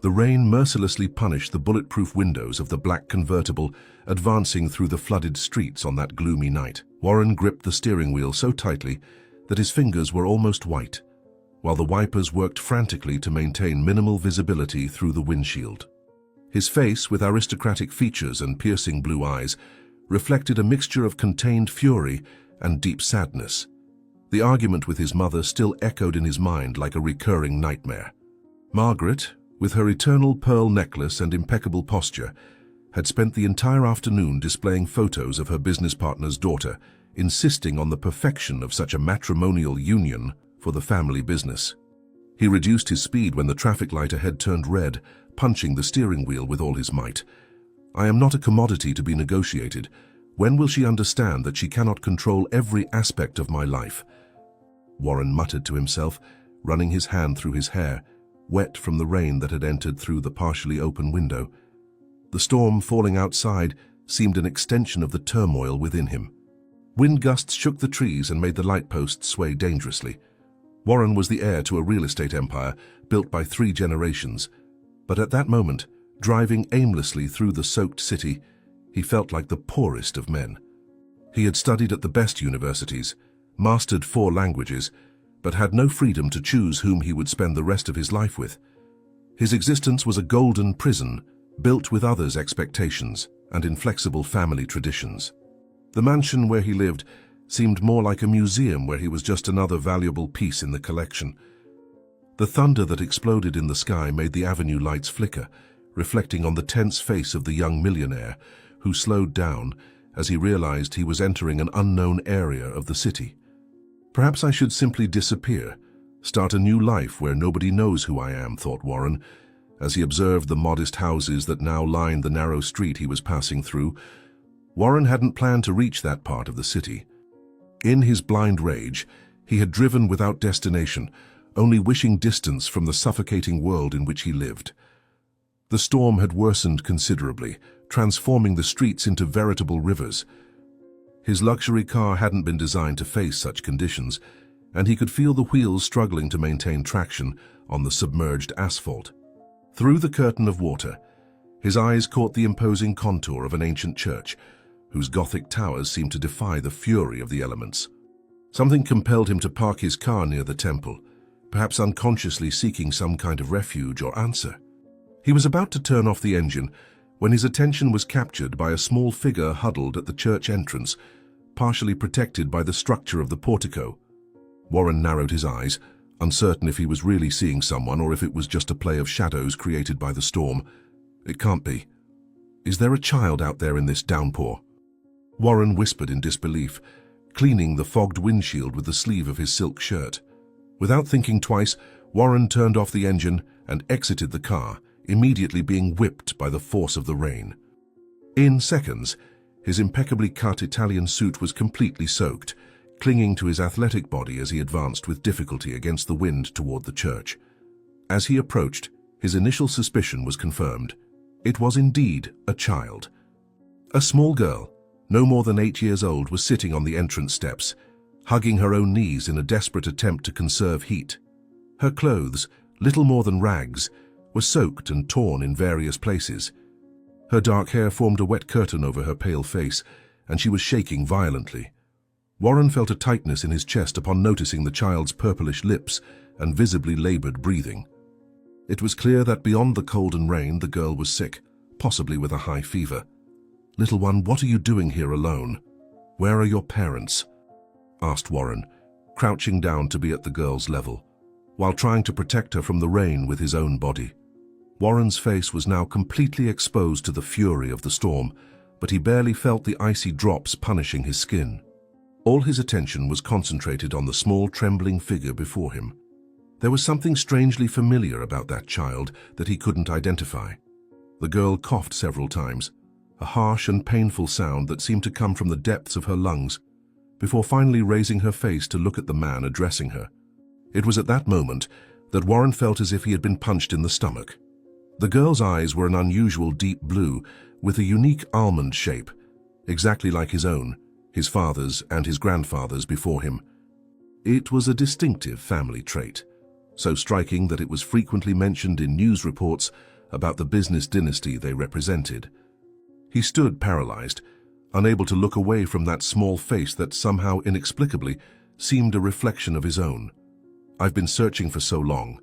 The rain mercilessly punished the bulletproof windows of the black convertible, advancing through the flooded streets on that gloomy night. Warren gripped the steering wheel so tightly that his fingers were almost white, while the wipers worked frantically to maintain minimal visibility through the windshield. His face, with aristocratic features and piercing blue eyes, reflected a mixture of contained fury and deep sadness. The argument with his mother still echoed in his mind like a recurring nightmare. Margaret, with her eternal pearl necklace and impeccable posture, had spent the entire afternoon displaying photos of her business partner's daughter, insisting on the perfection of such a matrimonial union for the family business. He reduced his speed when the traffic light ahead turned red, punching the steering wheel with all his might. "I am not a commodity to be negotiated. When will she understand that she cannot control every aspect of my life?" Warren muttered to himself, running his hand through his hair, wet from the rain that had entered through the partially open window. The storm falling outside seemed an extension of the turmoil within him. Wind gusts shook the trees and made the light posts sway dangerously. Warren was the heir to a real estate empire built by 3 generations, but at that moment, driving aimlessly through the soaked city, he felt like the poorest of men. He had studied at the best universities, mastered 4 languages, but had no freedom to choose whom he would spend the rest of his life with. His existence was a golden prison, built with others' expectations and inflexible family traditions. The mansion where he lived seemed more like a museum where he was just another valuable piece in the collection. The thunder that exploded in the sky made the avenue lights flicker, reflecting on the tense face of the young millionaire, who slowed down as he realized he was entering an unknown area of the city. "Perhaps I should simply disappear, start a new life where nobody knows who I am," thought Warren, as he observed the modest houses that now lined the narrow street he was passing through. Warren hadn't planned to reach that part of the city. In his blind rage, he had driven without destination, only wishing distance from the suffocating world in which he lived. The storm had worsened considerably, transforming the streets into veritable rivers. His luxury car hadn't been designed to face such conditions, and he could feel the wheels struggling to maintain traction on the submerged asphalt. Through the curtain of water, his eyes caught the imposing contour of an ancient church, whose Gothic towers seemed to defy the fury of the elements. Something compelled him to park his car near the temple, perhaps unconsciously seeking some kind of refuge or answer. He was about to turn off the engine when his attention was captured by a small figure huddled at the church entrance, partially protected by the structure of the portico. Warren narrowed his eyes, uncertain if he was really seeing someone or if it was just a play of shadows created by the storm. "It can't be. Is there a child out there in this downpour?" Warren whispered in disbelief, cleaning the fogged windshield with the sleeve of his silk shirt. Without thinking twice, Warren turned off the engine and exited the car, immediately being whipped by the force of the rain. In seconds, his impeccably cut Italian suit was completely soaked, clinging to his athletic body as he advanced with difficulty against the wind toward the church. As he approached, his initial suspicion was confirmed. It was indeed a child. A small girl, no more than 8 years old, was sitting on the entrance steps, hugging her own knees in a desperate attempt to conserve heat. Her clothes, little more than rags, were soaked and torn in various places. Her dark hair formed a wet curtain over her pale face, and she was shaking violently. Warren felt a tightness in his chest upon noticing the child's purplish lips and visibly labored breathing. It was clear that beyond the cold and rain, the girl was sick, possibly with a high fever. "Little one, what are you doing here alone? Where are your parents?" asked Warren, crouching down to be at the girl's level, while trying to protect her from the rain with his own body. Warren's face was now completely exposed to the fury of the storm, but he barely felt the icy drops punishing his skin. All his attention was concentrated on the small, trembling figure before him. There was something strangely familiar about that child that he couldn't identify. The girl coughed several times, a harsh and painful sound that seemed to come from the depths of her lungs, before finally raising her face to look at the man addressing her. It was at that moment that Warren felt as if he had been punched in the stomach. The girl's eyes were an unusual deep blue with a unique almond shape, exactly like his own, his father's, and his grandfather's before him. It was a distinctive family trait, so striking that it was frequently mentioned in news reports about the business dynasty they represented. He stood paralyzed, unable to look away from that small face that somehow inexplicably seemed a reflection of his own. "I've been searching for so long.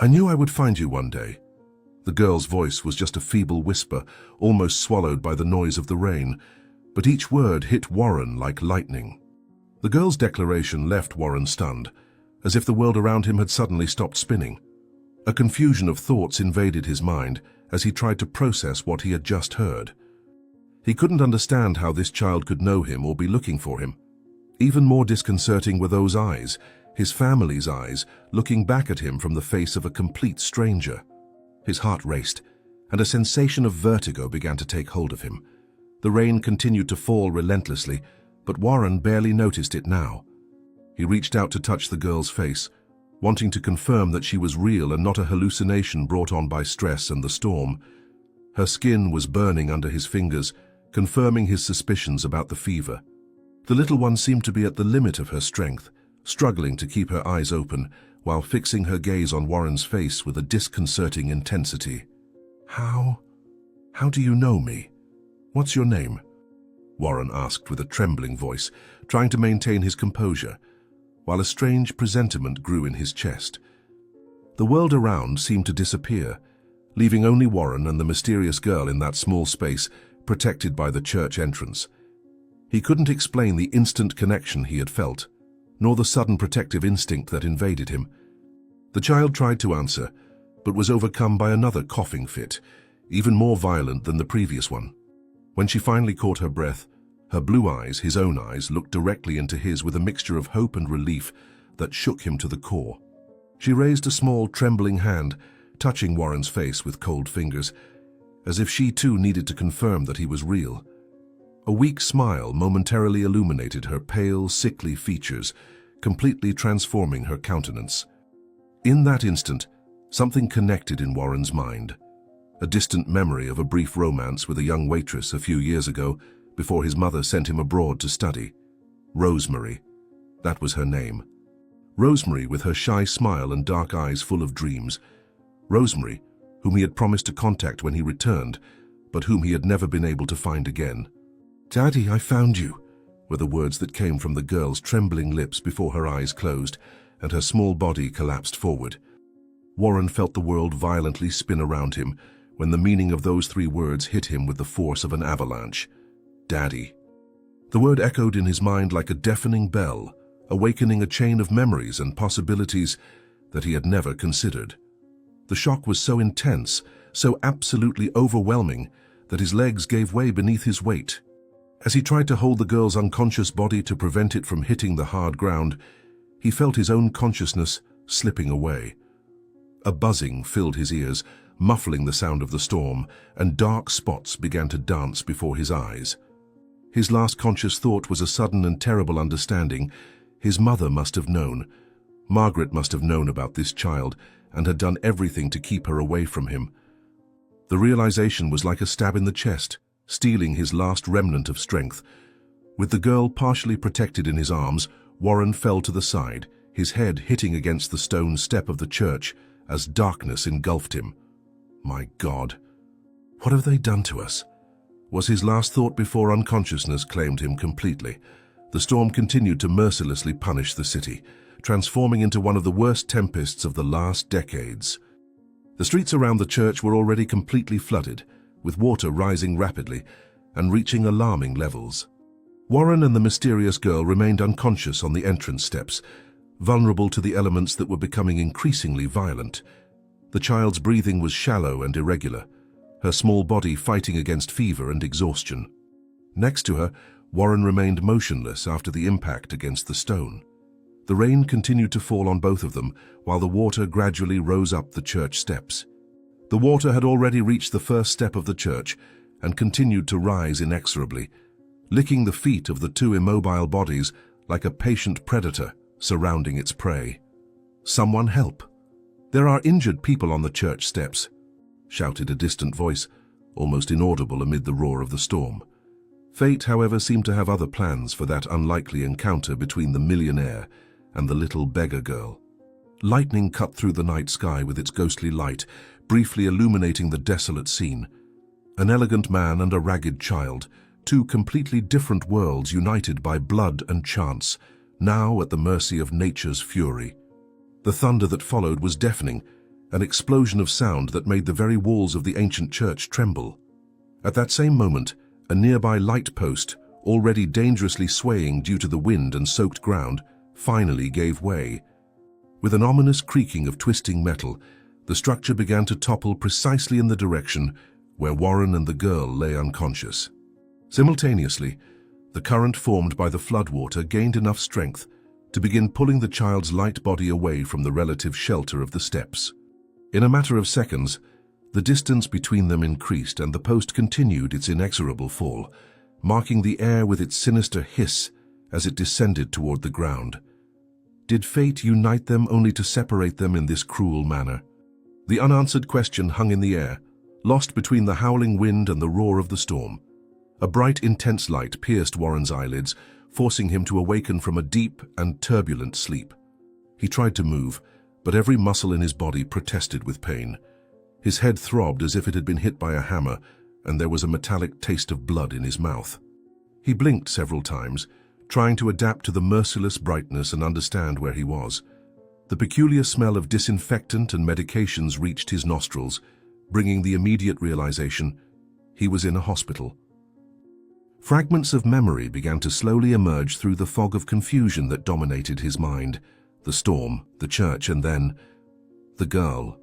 I knew I would find you one day." The girl's voice was just a feeble whisper, almost swallowed by the noise of the rain, but each word hit Warren like lightning. The girl's declaration left Warren stunned, as if the world around him had suddenly stopped spinning. A confusion of thoughts invaded his mind as he tried to process what he had just heard. He couldn't understand how this child could know him or be looking for him. Even more disconcerting were those eyes, his family's eyes, looking back at him from the face of a complete stranger. His heart raced, and a sensation of vertigo began to take hold of him. The rain continued to fall relentlessly, but Warren barely noticed it now. He reached out to touch the girl's face, wanting to confirm that she was real and not a hallucination brought on by stress and the storm. Her skin was burning under his fingers, confirming his suspicions about the fever. The little one seemed to be at the limit of her strength, struggling to keep her eyes open while fixing her gaze on Warren's face with a disconcerting intensity. How do you know me? What's your name?" Warren asked with a trembling voice, trying to maintain his composure, while a strange presentiment grew in his chest. The world around seemed to disappear, leaving only Warren and the mysterious girl in that small space, protected by the church entrance. He couldn't explain the instant connection he had felt, nor the sudden protective instinct that invaded him. The child tried to answer, but was overcome by another coughing fit, even more violent than the previous one. When she finally caught her breath, her blue eyes, his own eyes, looked directly into his with a mixture of hope and relief that shook him to the core. She raised a small, trembling hand, touching Warren's face with cold fingers, as if she too needed to confirm that he was real. A weak smile momentarily illuminated her pale, sickly features, completely transforming her countenance. In that instant, something connected in Warren's mind. A distant memory of a brief romance with a young waitress a few years ago, before his mother sent him abroad to study. Rosemary. That was her name. Rosemary, with her shy smile and dark eyes full of dreams. Rosemary, whom he had promised to contact when he returned, but whom he had never been able to find again. "Daddy, I found you," were the words that came from the girl's trembling lips before her eyes closed and her small body collapsed forward. Warren felt the world violently spin around him when the meaning of those three words hit him with the force of an avalanche. Daddy. The word echoed in his mind like a deafening bell, awakening a chain of memories and possibilities that he had never considered. The shock was so intense, so absolutely overwhelming, that his legs gave way beneath his weight. As he tried to hold the girl's unconscious body to prevent it from hitting the hard ground, he felt his own consciousness slipping away. A buzzing filled his ears, muffling the sound of the storm, and dark spots began to dance before his eyes. His last conscious thought was a sudden and terrible understanding. His mother must have known. Margaret must have known about this child and had done everything to keep her away from him. The realization was like a stab in the chest, stealing his last remnant of strength. With the girl partially protected in his arms, Warren fell to the side, his head hitting against the stone step of the church as darkness engulfed him. My God, what have they done to us? Was his last thought before unconsciousness claimed him completely. The storm continued to mercilessly punish the city, transforming into one of the worst tempests of the last decades. The streets around the church were already completely flooded, with water rising rapidly and reaching alarming levels. Warren and the mysterious girl remained unconscious on the entrance steps, vulnerable to the elements that were becoming increasingly violent. The child's breathing was shallow and irregular, her small body fighting against fever and exhaustion. Next to her, Warren remained motionless after the impact against the stone. The rain continued to fall on both of them, while the water gradually rose up the church steps. The water had already reached the first step of the church and continued to rise inexorably, licking the feet of the two immobile bodies like a patient predator surrounding its prey. "Someone help! There are injured people on the church steps," shouted a distant voice, almost inaudible amid the roar of the storm. Fate, however, seemed to have other plans for that unlikely encounter between the millionaire and the little beggar girl. Lightning cut through the night sky with its ghostly light, briefly illuminating the desolate scene. An elegant man and a ragged child, two completely different worlds united by blood and chance, now at the mercy of nature's fury. The thunder that followed was deafening, an explosion of sound that made the very walls of the ancient church tremble. At that same moment, a nearby light post, already dangerously swaying due to the wind and soaked ground, finally gave way. With an ominous creaking of twisting metal, the structure began to topple precisely in the direction where Warren and the girl lay unconscious. Simultaneously, the current formed by the floodwater gained enough strength to begin pulling the child's light body away from the relative shelter of the steps. In a matter of seconds, the distance between them increased and the post continued its inexorable fall, marking the air with its sinister hiss as it descended toward the ground. Did fate unite them only to separate them in this cruel manner? The unanswered question hung in the air, lost between the howling wind and the roar of the storm. A bright, intense light pierced Warren's eyelids, forcing him to awaken from a deep and turbulent sleep. He tried to move, but every muscle in his body protested with pain. His head throbbed as if it had been hit by a hammer, and there was a metallic taste of blood in his mouth. He blinked several times, trying to adapt to the merciless brightness and understand where he was. The peculiar smell of disinfectant and medications reached his nostrils, bringing the immediate realization he was in a hospital. Fragments of memory began to slowly emerge through the fog of confusion that dominated his mind. The storm, the church, and then the girl.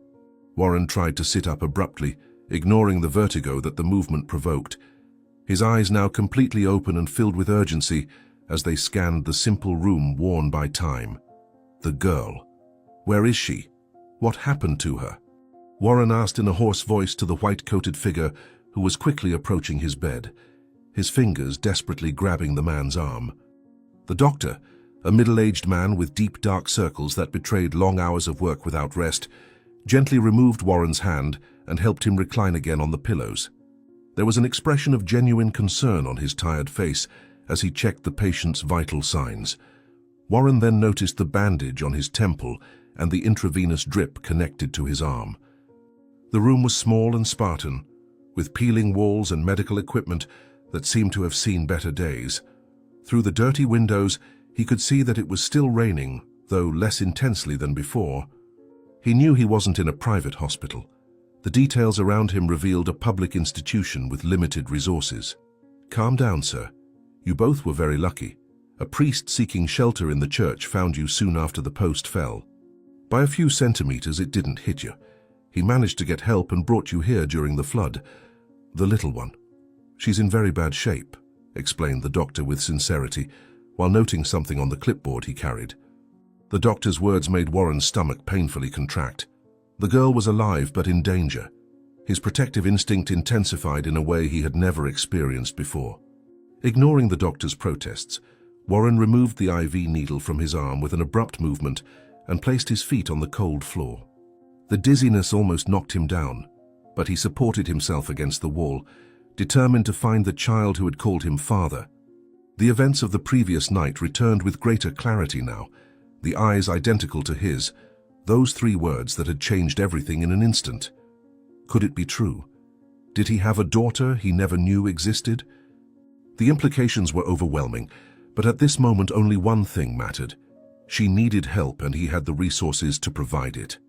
Warren tried to sit up abruptly, ignoring the vertigo that the movement provoked. His eyes now completely open and filled with urgency as they scanned the simple room worn by time. The girl. Where is she? What happened to her? Warren asked in a hoarse voice to the white-coated figure who was quickly approaching his bed, his fingers desperately grabbing the man's arm. The doctor, a middle-aged man with deep dark circles that betrayed long hours of work without rest, gently removed Warren's hand and helped him recline again on the pillows. There was an expression of genuine concern on his tired face as he checked the patient's vital signs. Warren then noticed the bandage on his temple and the intravenous drip connected to his arm. The room was small and Spartan, with peeling walls and medical equipment that seemed to have seen better days. Through the dirty windows, he could see that it was still raining, though less intensely than before. He knew he wasn't in a private hospital. The details around him revealed a public institution with limited resources. "Calm down, sir. You both were very lucky. A priest seeking shelter in the church found you soon after the post fell. By a few centimeters, it didn't hit you. He managed to get help and brought you here during the flood. The little one. She's in very bad shape," explained the doctor with sincerity, while noting something on the clipboard he carried. The doctor's words made Warren's stomach painfully contract. The girl was alive but in danger. His protective instinct intensified in a way he had never experienced before. Ignoring the doctor's protests, Warren removed the IV needle from his arm with an abrupt movement and placed his feet on the cold floor. The dizziness almost knocked him down, but he supported himself against the wall, determined to find the child who had called him father. The events of the previous night returned with greater clarity now, the eyes identical to his, those 3 words that had changed everything in an instant. Could it be true? Did he have a daughter he never knew existed? The implications were overwhelming, but at this moment only one thing mattered. She needed help and he had the resources to provide it.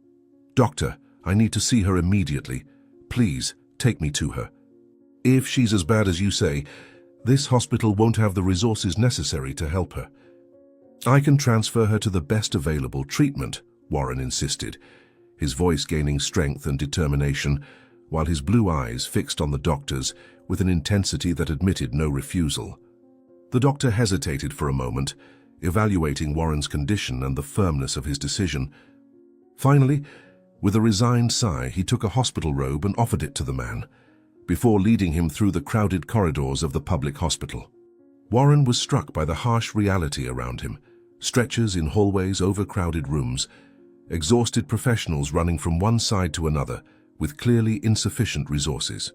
"Doctor, I need to see her immediately. Please, take me to her. If she's as bad as you say, this hospital won't have the resources necessary to help her." "I can transfer her to the best available treatment," Warren insisted, his voice gaining strength and determination, while his blue eyes fixed on the doctor's with an intensity that admitted no refusal. The doctor hesitated for a moment, evaluating Warren's condition and the firmness of his decision. Finally, with a resigned sigh, he took a hospital robe and offered it to the man, before leading him through the crowded corridors of the public hospital. Warren was struck by the harsh reality around him. Stretchers in hallways, overcrowded rooms, exhausted professionals running from one side to another with clearly insufficient resources.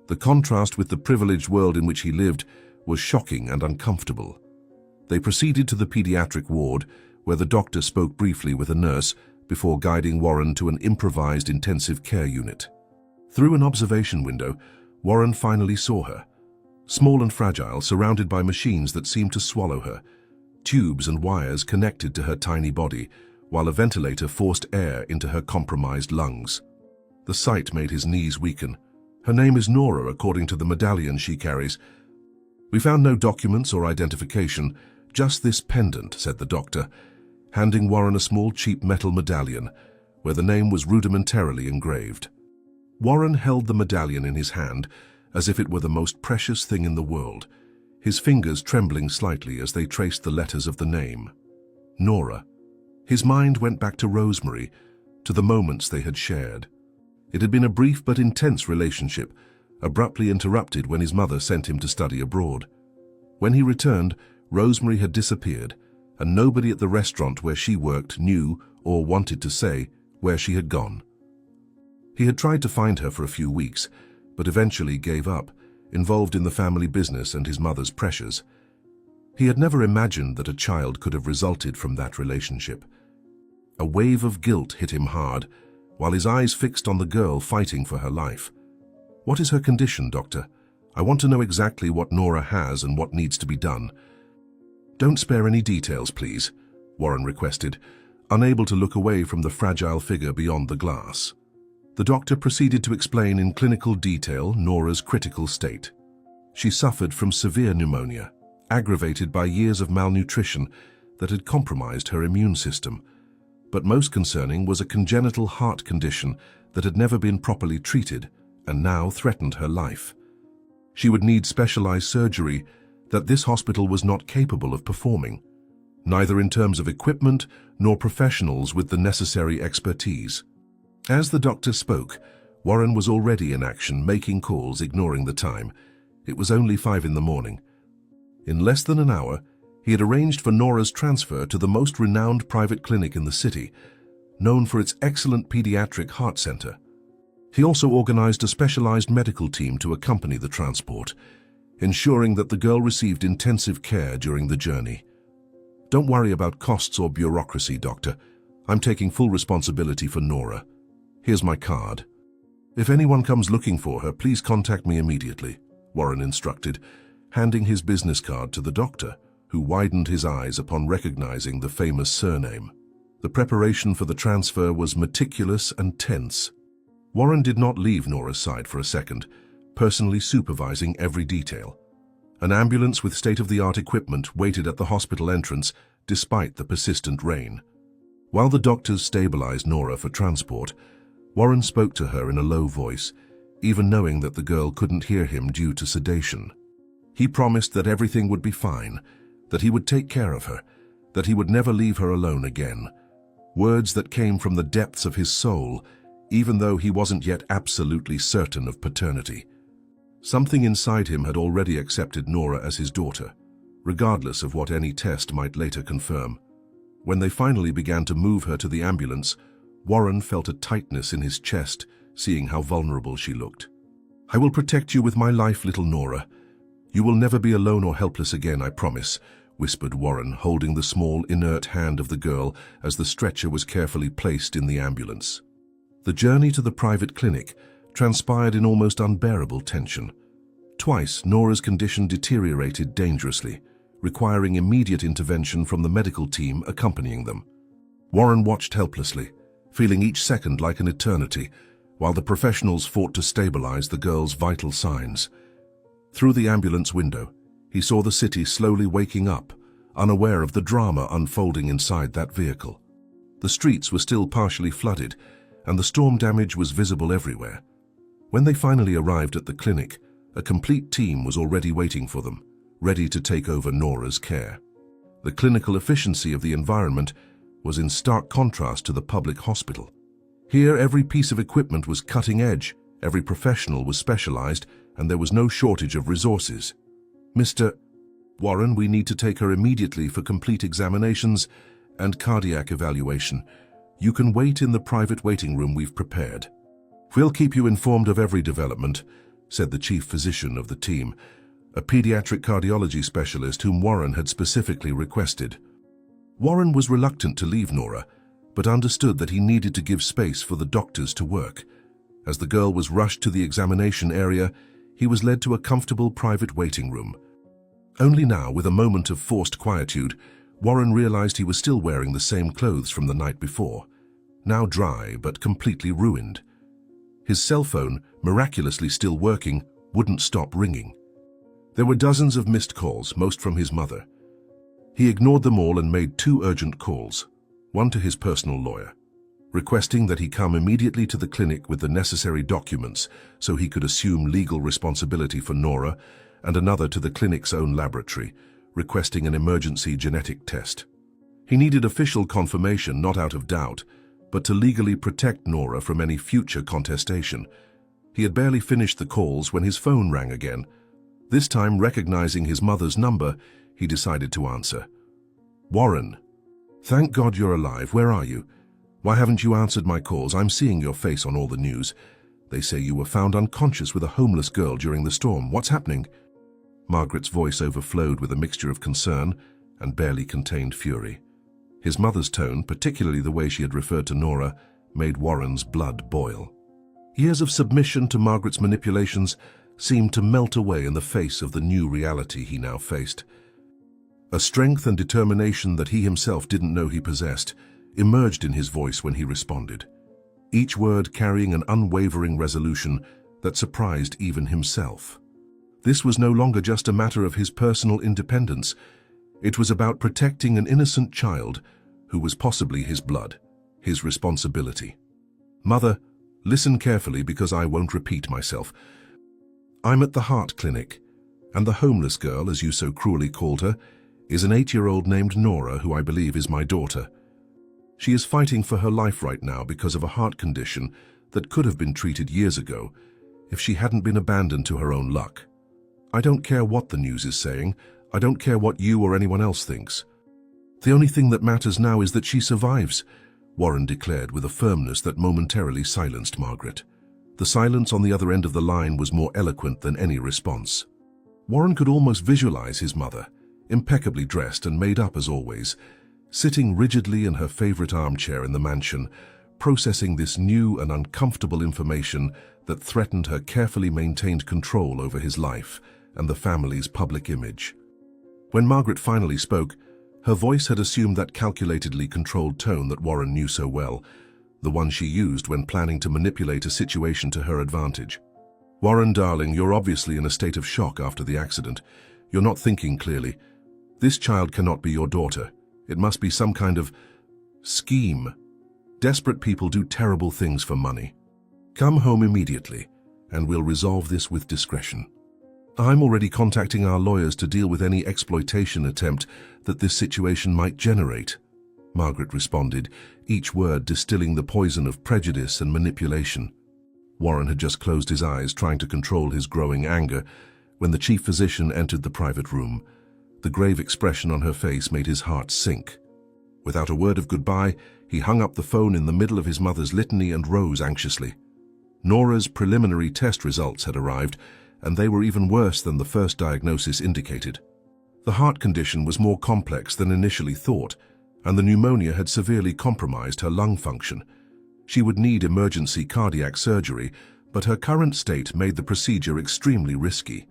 The contrast with the privileged world in which he lived was shocking and uncomfortable. They proceeded to the pediatric ward, where the doctor spoke briefly with a nurse before guiding Warren to an improvised intensive care unit. Through an observation window, Warren finally saw her. Small and fragile, surrounded by machines that seemed to swallow her. Tubes and wires connected to her tiny body, while a ventilator forced air into her compromised lungs. The sight made his knees weaken. Her name is Nora, according to the medallion she carries. We found no documents or identification, just this pendant, said the doctor, handing Warren a small cheap metal medallion, where the name was rudimentarily engraved. Warren held the medallion in his hand, as if it were the most precious thing in the world, his fingers trembling slightly as they traced the letters of the name. Nora. His mind went back to Rosemary, to the moments they had shared. It had been a brief but intense relationship, abruptly interrupted when his mother sent him to study abroad. When he returned, Rosemary had disappeared, and nobody at the restaurant where she worked knew or wanted to say where she had gone. He had tried to find her for a few weeks, but eventually gave up, involved in the family business and his mother's pressures. He had never imagined that a child could have resulted from that relationship. A wave of guilt hit him hard, while his eyes fixed on the girl fighting for her life. What is her condition, doctor? I want to know exactly what Nora has and what needs to be done. Don't spare any details, please, Warren requested, unable to look away from the fragile figure beyond the glass. The doctor proceeded to explain in clinical detail Nora's critical state. She suffered from severe pneumonia, aggravated by years of malnutrition that had compromised her immune system. But most concerning was a congenital heart condition that had never been properly treated and now threatened her life. She would need specialized surgery that this hospital was not capable of performing, neither in terms of equipment nor professionals with the necessary expertise. As the doctor spoke, Warren was already in action, making calls, ignoring the time. It was only 5 in the morning. In less than an hour, he had arranged for Nora's transfer to the most renowned private clinic in the city, known for its excellent pediatric heart center. He also organized a specialized medical team to accompany the transport, ensuring that the girl received intensive care during the journey. Don't worry about costs or bureaucracy, doctor. I'm taking full responsibility for Nora. Here's my card. If anyone comes looking for her, please contact me immediately, Warren instructed, handing his business card to the doctor, who widened his eyes upon recognizing the famous surname. The preparation for the transfer was meticulous and tense. Warren did not leave Nora's side for a second, personally supervising every detail. An ambulance with state-of-the-art equipment waited at the hospital entrance despite the persistent rain. While the doctors stabilized Nora for transport, Warren spoke to her in a low voice, even knowing that the girl couldn't hear him due to sedation. He promised that everything would be fine, that he would take care of her, that he would never leave her alone again. Words that came from the depths of his soul, even though he wasn't yet absolutely certain of paternity. Something inside him had already accepted Nora as his daughter, regardless of what any test might later confirm. When they finally began to move her to the ambulance, Warren felt a tightness in his chest, seeing how vulnerable she looked. I will protect you with my life, little Nora. You will never be alone or helpless again, I promise, whispered Warren, holding the small, inert hand of the girl as the stretcher was carefully placed in the ambulance. The journey to the private clinic transpired in almost unbearable tension. Twice, Nora's condition deteriorated dangerously, requiring immediate intervention from the medical team accompanying them. Warren watched helplessly, feeling each second like an eternity, while the professionals fought to stabilize the girl's vital signs. Through the ambulance window, he saw the city slowly waking up, unaware of the drama unfolding inside that vehicle. The streets were still partially flooded, and the storm damage was visible everywhere. When they finally arrived at the clinic, a complete team was already waiting for them, ready to take over Nora's care. The clinical efficiency of the environment was in stark contrast to the public hospital. Here, every piece of equipment was cutting edge, every professional was specialized, and there was no shortage of resources. Mr. Warren, we need to take her immediately for complete examinations and cardiac evaluation. You can wait in the private waiting room we've prepared. We'll keep you informed of every development, said the chief physician of the team, a pediatric cardiology specialist whom Warren had specifically requested. Warren was reluctant to leave Nora, but understood that he needed to give space for the doctors to work. As the girl was rushed to the examination area, he was led to a comfortable private waiting room. Only now, with a moment of forced quietude, Warren realized he was still wearing the same clothes from the night before, now dry but completely ruined. His cell phone, miraculously still working, wouldn't stop ringing. There were dozens of missed calls, most from his mother. He ignored them all and made 2 urgent calls, one to his personal lawyer, requesting that he come immediately to the clinic with the necessary documents so he could assume legal responsibility for Nora, and another to the clinic's own laboratory, requesting an emergency genetic test. He needed official confirmation, not out of doubt, but to legally protect Nora from any future contestation. He had barely finished the calls when his phone rang again. This time, recognizing his mother's number, he decided to answer. "Warren, thank God you're alive. Where are you? Why haven't you answered my calls? I'm seeing your face on all the news. They say you were found unconscious with a homeless girl during the storm. What's happening?" Margaret's voice overflowed with a mixture of concern and barely contained fury. His mother's tone, particularly the way she had referred to Nora, made Warren's blood boil. Years of submission to Margaret's manipulations seemed to melt away in the face of the new reality he now faced. A strength and determination that he himself didn't know he possessed emerged in his voice when he responded, each word carrying an unwavering resolution that surprised even himself. This was no longer just a matter of his personal independence. It was about protecting an innocent child who was possibly his blood, his responsibility. "Mother, listen carefully because I won't repeat myself. I'm at the heart clinic, and the homeless girl, as you so cruelly called her, is an 8-year-old named Nora, who I believe is my daughter. She is fighting for her life right now because of a heart condition that could have been treated years ago if she hadn't been abandoned to her own luck. I don't care what the news is saying. I don't care what you or anyone else thinks. The only thing that matters now is that she survives," Warren declared with a firmness that momentarily silenced Margaret. The silence on the other end of the line was more eloquent than any response. Warren could almost visualize his mother, impeccably dressed and made up as always, sitting rigidly in her favorite armchair in the mansion, processing this new and uncomfortable information that threatened her carefully maintained control over his life and the family's public image. When Margaret finally spoke, her voice had assumed that calculatedly controlled tone that Warren knew so well, the one she used when planning to manipulate a situation to her advantage. "Warren, darling, you're obviously in a state of shock after the accident. You're not thinking clearly. This child cannot be your daughter. It must be some kind of scheme. Desperate people do terrible things for money. Come home immediately, and we'll resolve this with discretion. I'm already contacting our lawyers to deal with any exploitation attempt that this situation might generate," Margaret responded, each word distilling the poison of prejudice and manipulation. Warren had just closed his eyes, trying to control his growing anger, when the chief physician entered the private room. The grave expression on her face made his heart sink. Without a word of goodbye, he hung up the phone in the middle of his mother's litany and rose anxiously. Nora's preliminary test results had arrived, and they were even worse than the first diagnosis indicated. The heart condition was more complex than initially thought, and the pneumonia had severely compromised her lung function. She would need emergency cardiac surgery, but her current state made the procedure extremely risky.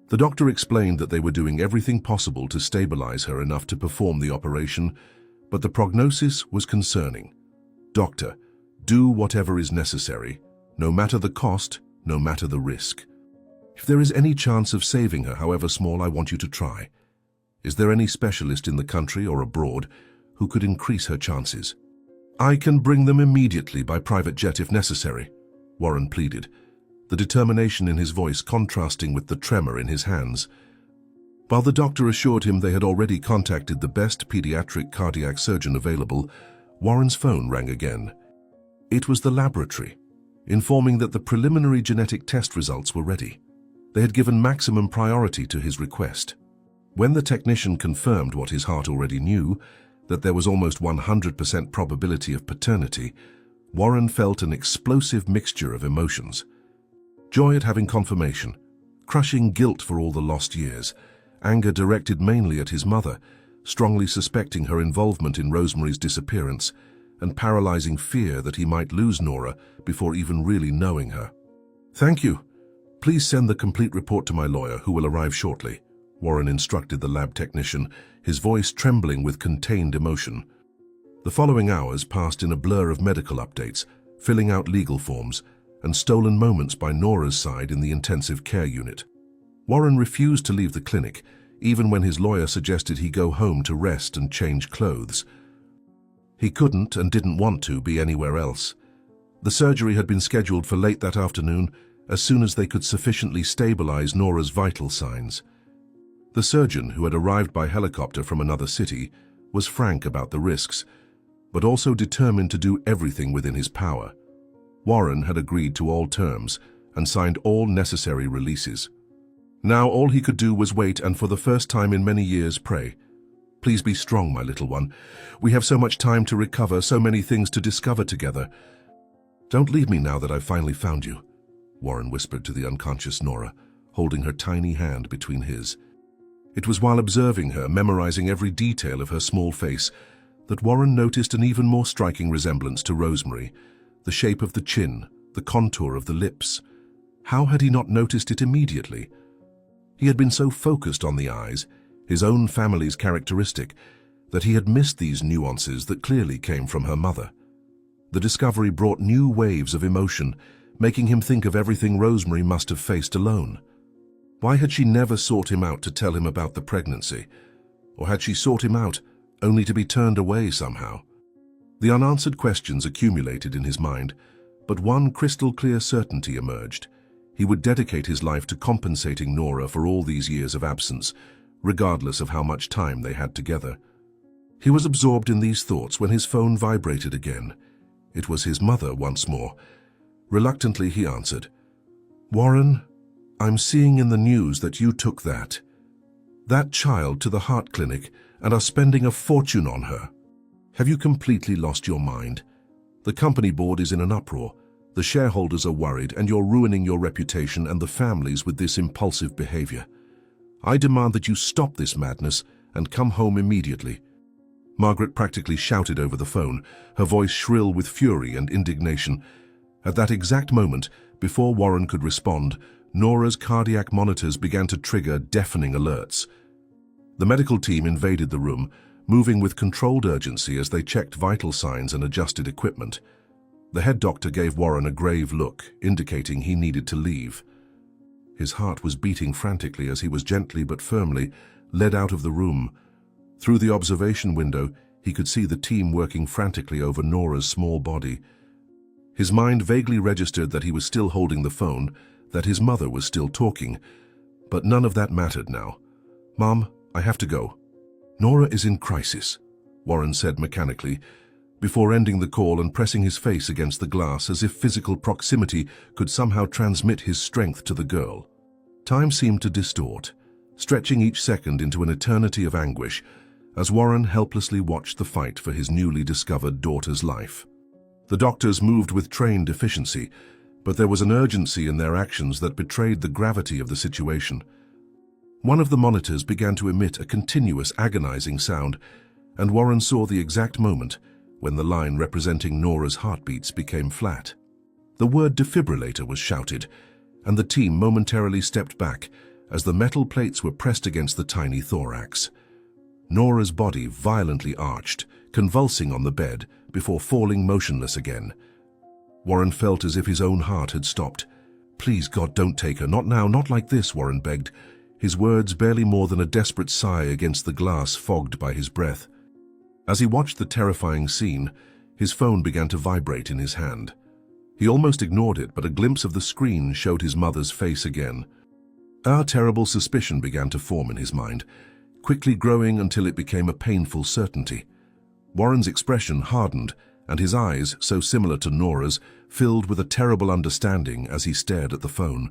The doctor explained that they were doing everything possible to stabilize her enough to perform the operation, but the prognosis was concerning. "Doctor, do whatever is necessary, no matter the cost, no matter the risk. If there is any chance of saving her, however small, I want you to try. Is there any specialist in the country or abroad who could increase her chances?" "I can bring them immediately by private jet if necessary," Warren pleaded, the determination in his voice contrasting with the tremor in his hands. While the doctor assured him they had already contacted the best pediatric cardiac surgeon available, Warren's phone rang again. It was the laboratory, informing that the preliminary genetic test results were ready. They had given maximum priority to his request. When the technician confirmed what his heart already knew, that there was almost 100% probability of paternity, Warren felt an explosive mixture of emotions. Joy at having confirmation, crushing guilt for all the lost years, anger directed mainly at his mother, strongly suspecting her involvement in Rosemary's disappearance, and paralyzing fear that he might lose Nora before even really knowing her. "Thank you. Please send the complete report to my lawyer, who will arrive shortly," Warren instructed the lab technician, his voice trembling with contained emotion. The following hours passed in a blur of medical updates, filling out legal forms, and stolen moments by Nora's side in the intensive care unit. Warren refused to leave the clinic, even when his lawyer suggested he go home to rest and change clothes. He couldn't and didn't want to be anywhere else. The surgery had been scheduled for late that afternoon, as soon as they could sufficiently stabilize Nora's vital signs. The surgeon, who had arrived by helicopter from another city, was frank about the risks, but also determined to do everything within his power. Warren had agreed to all terms and signed all necessary releases. Now all he could do was wait and, for the first time in many years, pray. "Please be strong, my little one. We have so much time to recover, so many things to discover together. Don't leave me now that I've finally found you," Warren whispered to the unconscious Nora, holding her tiny hand between his. It was while observing her, memorizing every detail of her small face, that Warren noticed an even more striking resemblance to Rosemary, the shape of the chin, the contour of the lips. How had he not noticed it immediately? He had been so focused on the eyes, his own family's characteristic, that he had missed these nuances that clearly came from her mother. The discovery brought new waves of emotion, making him think of everything Rosemary must have faced alone. Why had she never sought him out to tell him about the pregnancy? Or had she sought him out only to be turned away somehow? The unanswered questions accumulated in his mind, but one crystal-clear certainty emerged. He would dedicate his life to compensating Nora for all these years of absence, regardless of how much time they had together. He was absorbed in these thoughts when his phone vibrated again. It was his mother once more. Reluctantly, he answered. "Warren, I'm seeing in the news that you took that child to the heart clinic and are spending a fortune on her. Have you completely lost your mind? The company board is in an uproar. The shareholders are worried, and you're ruining your reputation and the family's with this impulsive behavior. I demand that you stop this madness and come home immediately." Margaret practically shouted over the phone, her voice shrill with fury and indignation. At that exact moment, before Warren could respond, Nora's cardiac monitors began to trigger deafening alerts. The medical team invaded the room, moving with controlled urgency as they checked vital signs and adjusted equipment. The head doctor gave Warren a grave look, indicating he needed to leave. His heart was beating frantically as he was gently but firmly led out of the room. Through the observation window, he could see the team working frantically over Nora's small body. His mind vaguely registered that he was still holding the phone, that his mother was still talking, but none of that mattered now. "Mom, I have to go." "Nora is in crisis," Warren said mechanically, before ending the call and pressing his face against the glass as if physical proximity could somehow transmit his strength to the girl. Time seemed to distort, stretching each second into an eternity of anguish, as Warren helplessly watched the fight for his newly discovered daughter's life. The doctors moved with trained efficiency, but there was an urgency in their actions that betrayed the gravity of the situation. One of the monitors began to emit a continuous agonizing sound, and Warren saw the exact moment when the line representing Nora's heartbeats became flat. The word defibrillator was shouted, and the team momentarily stepped back as the metal plates were pressed against the tiny thorax. Nora's body violently arched, convulsing on the bed before falling motionless again. Warren felt as if his own heart had stopped. "Please, God, don't take her. Not now, not like this," Warren begged, his words barely more than a desperate sigh against the glass fogged by his breath. As he watched the terrifying scene, his phone began to vibrate in his hand. He almost ignored it, but a glimpse of the screen showed his mother's face again. A terrible suspicion began to form in his mind, quickly growing until it became a painful certainty. Warren's expression hardened, and his eyes, so similar to Nora's, filled with a terrible understanding as he stared at the phone.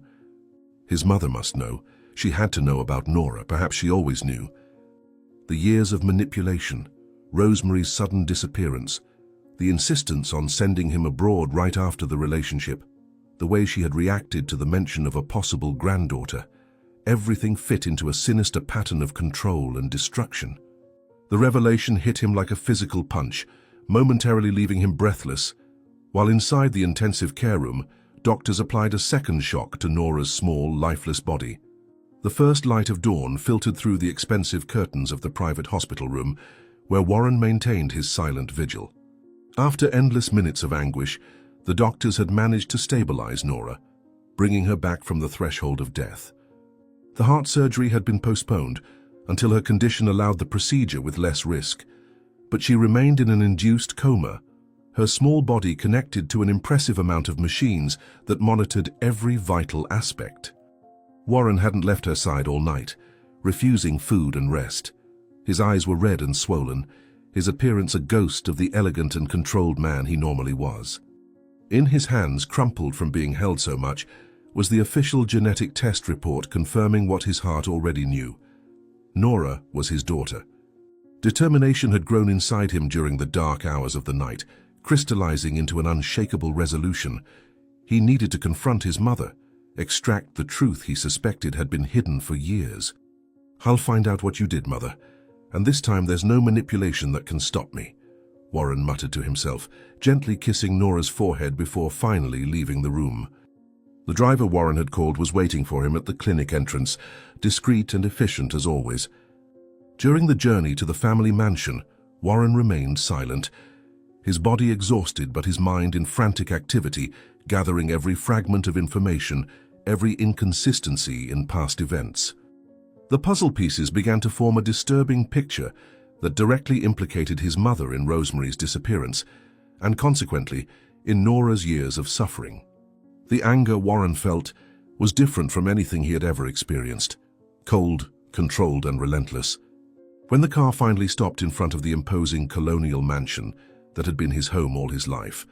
His mother must know. She had to know about Nora. Perhaps she always knew. The years of manipulation, Rosemary's sudden disappearance, the insistence on sending him abroad right after the relationship, the way she had reacted to the mention of a possible granddaughter, everything fit into a sinister pattern of control and destruction. The revelation hit him like a physical punch, momentarily leaving him breathless, while inside the intensive care room, doctors applied a second shock to Nora's small, lifeless body. The first light of dawn filtered through the expensive curtains of the private hospital room, where Warren maintained his silent vigil. After endless minutes of anguish, the doctors had managed to stabilize Nora, bringing her back from the threshold of death. The heart surgery had been postponed until her condition allowed the procedure with less risk, but she remained in an induced coma, her small body connected to an impressive amount of machines that monitored every vital aspect. Warren hadn't left her side all night, refusing food and rest. His eyes were red and swollen, his appearance a ghost of the elegant and controlled man he normally was. In his hands, crumpled from being held so much, was the official genetic test report confirming what his heart already knew. Nora was his daughter. Determination had grown inside him during the dark hours of the night, crystallizing into an unshakable resolution. He needed to confront his mother, extract the truth he suspected had been hidden for years. "I'll find out what you did, Mother, and this time there's no manipulation that can stop me," Warren muttered to himself, gently kissing Nora's forehead before finally leaving the room. The driver Warren had called was waiting for him at the clinic entrance, discreet and efficient as always. During the journey to the family mansion, Warren remained silent, his body exhausted but his mind in frantic activity, gathering every fragment of information, every inconsistency in past events. The puzzle pieces began to form a disturbing picture that directly implicated his mother in Rosemary's disappearance, and consequently, in Nora's years of suffering. The anger Warren felt was different from anything he had ever experienced, cold, controlled, and relentless. When the car finally stopped in front of the imposing colonial mansion that had been his home all his life,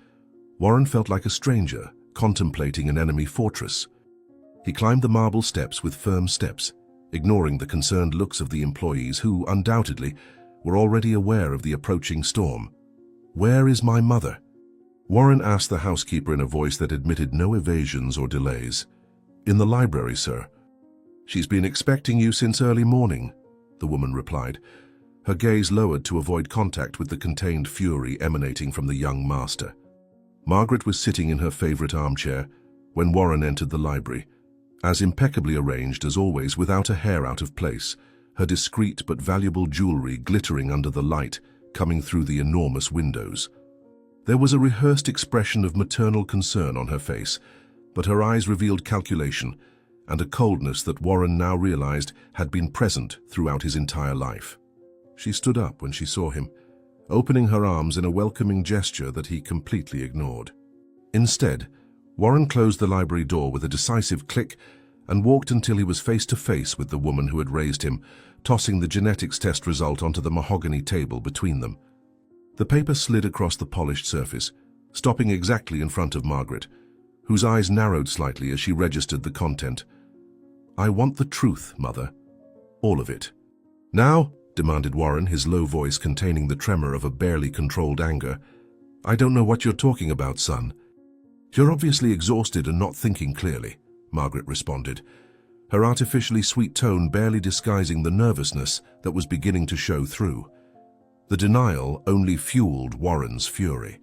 Warren felt like a stranger contemplating an enemy fortress. He climbed the marble steps with firm steps, ignoring the concerned looks of the employees who, undoubtedly, were already aware of the approaching storm. "Where is my mother?" Warren asked the housekeeper in a voice that admitted no evasions or delays. "In the library, sir." "She's been expecting you since early morning," the woman replied, her gaze lowered to avoid contact with the contained fury emanating from the young master. Margaret was sitting in her favorite armchair when Warren entered the library, as impeccably arranged as always, without a hair out of place, her discreet but valuable jewelry glittering under the light coming through the enormous windows. There was a rehearsed expression of maternal concern on her face, but her eyes revealed calculation and a coldness that Warren now realized had been present throughout his entire life. She stood up when she saw him, opening her arms in a welcoming gesture that he completely ignored. Instead, Warren closed the library door with a decisive click and walked until he was face to face with the woman who had raised him, tossing the genetics test result onto the mahogany table between them. The paper slid across the polished surface, stopping exactly in front of Margaret, whose eyes narrowed slightly as she registered the content. "I want the truth, Mother. All of it." "Now," demanded Warren, his low voice containing the tremor of a barely controlled anger. "I don't know what you're talking about, son." "You're obviously exhausted and not thinking clearly," Margaret responded, her artificially sweet tone barely disguising the nervousness that was beginning to show through. The denial only fueled Warren's fury.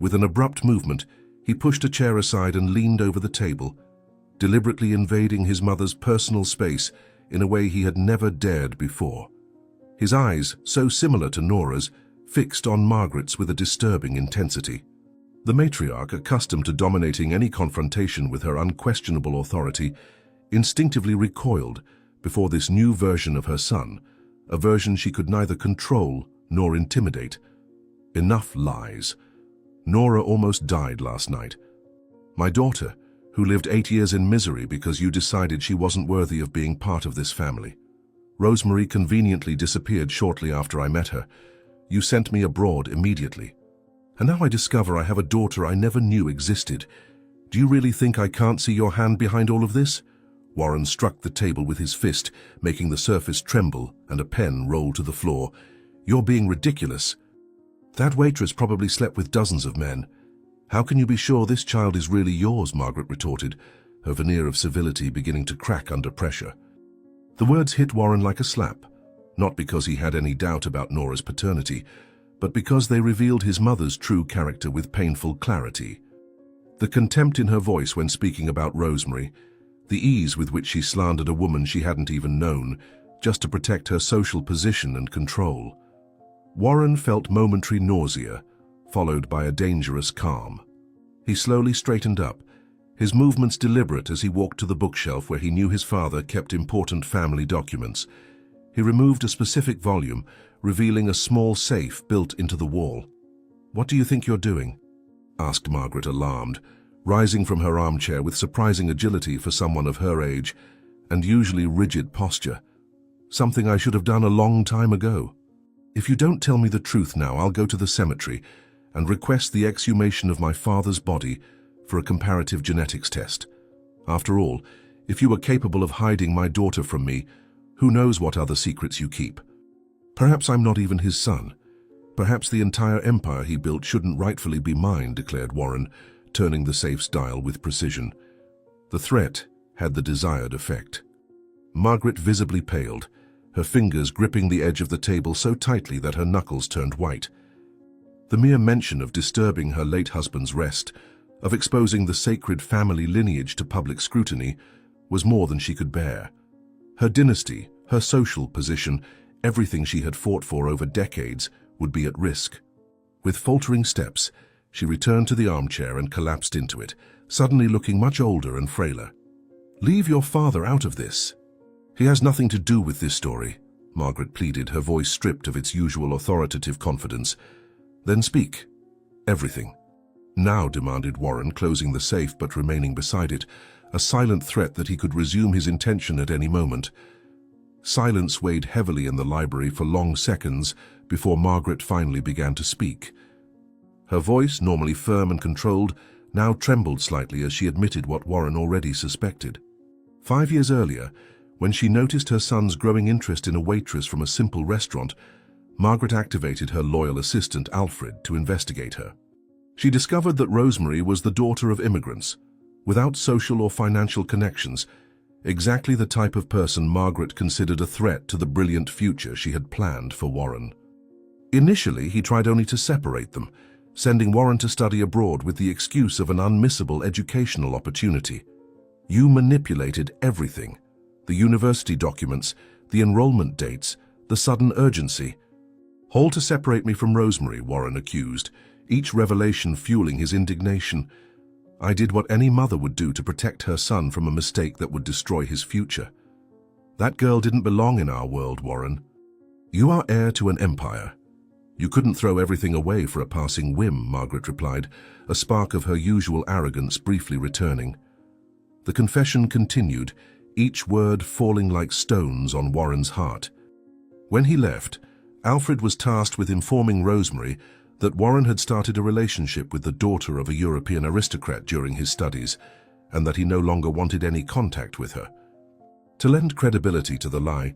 With an abrupt movement, he pushed a chair aside and leaned over the table, deliberately invading his mother's personal space in a way he had never dared before. His eyes, so similar to Nora's, fixed on Margaret's with a disturbing intensity. The matriarch, accustomed to dominating any confrontation with her unquestionable authority, instinctively recoiled before this new version of her son, a version she could neither control nor intimidate. Enough lies. Nora almost died last night. My daughter, who lived 8 years in misery because you decided she wasn't worthy of being part of this family. Rosemary conveniently disappeared shortly after I met her. You sent me abroad immediately. And now I discover I have a daughter I never knew existed. Do you really think I can't see your hand behind all of this? Warren struck the table with his fist, making the surface tremble and a pen roll to the floor. You're being ridiculous. That waitress probably slept with dozens of men. How can you be sure this child is really yours? Margaret retorted, her veneer of civility beginning to crack under pressure. The words hit Warren like a slap, not because he had any doubt about Nora's paternity, but because they revealed his mother's true character with painful clarity. The contempt in her voice when speaking about Rosemary, the ease with which she slandered a woman she hadn't even known, just to protect her social position and control. Warren felt momentary nausea, followed by a dangerous calm. He slowly straightened up, his movements deliberate as he walked to the bookshelf where he knew his father kept important family documents. He removed a specific volume, revealing a small safe built into the wall. "What do you think you're doing?" asked Margaret, alarmed, rising from her armchair with surprising agility for someone of her age and usually rigid posture. "Something I should have done a long time ago. If you don't tell me the truth now, I'll go to the cemetery and request the exhumation of my father's body for a comparative genetics test. After all, if you were capable of hiding my daughter from me, who knows what other secrets you keep? Perhaps I'm not even his son. Perhaps the entire empire he built shouldn't rightfully be mine," declared Warren, turning the safe's dial with precision. The threat had the desired effect. Margaret visibly paled, her fingers gripping the edge of the table so tightly that her knuckles turned white. The mere mention of disturbing her late husband's rest, of exposing the sacred family lineage to public scrutiny, was more than she could bear. Her dynasty, her social position, everything she had fought for over decades, would be at risk. With faltering steps, she returned to the armchair and collapsed into it, suddenly looking much older and frailer. "Leave your father out of this. He has nothing to do with this story," Margaret pleaded, her voice stripped of its usual authoritative confidence. "Then speak. Everything." "Now," demanded Warren, closing the safe but remaining beside it, a silent threat that he could resume his intention at any moment. Silence weighed heavily in the library for long seconds before Margaret finally began to speak. Her voice, normally firm and controlled, now trembled slightly as she admitted what Warren already suspected. 5 years earlier, when she noticed her son's growing interest in a waitress from a simple restaurant, Margaret activated her loyal assistant, Alfred, to investigate her. She discovered that Rosemary was the daughter of immigrants, without social or financial connections, exactly the type of person Margaret considered a threat to the brilliant future she had planned for Warren. Initially, he tried only to separate them, sending Warren to study abroad with the excuse of an unmissable educational opportunity. "You manipulated everything. The university documents, the enrollment dates, the sudden urgency. All to separate me from Rosemary," Warren accused, each revelation fueling his indignation. "I did what any mother would do to protect her son from a mistake that would destroy his future. That girl didn't belong in our world, Warren. You are heir to an empire. You couldn't throw everything away for a passing whim," Margaret replied, a spark of her usual arrogance briefly returning. The confession continued, each word falling like stones on Warren's heart. When he left, Alfred was tasked with informing Rosemary that Warren had started a relationship with the daughter of a European aristocrat during his studies, and that he no longer wanted any contact with her. To lend credibility to the lie,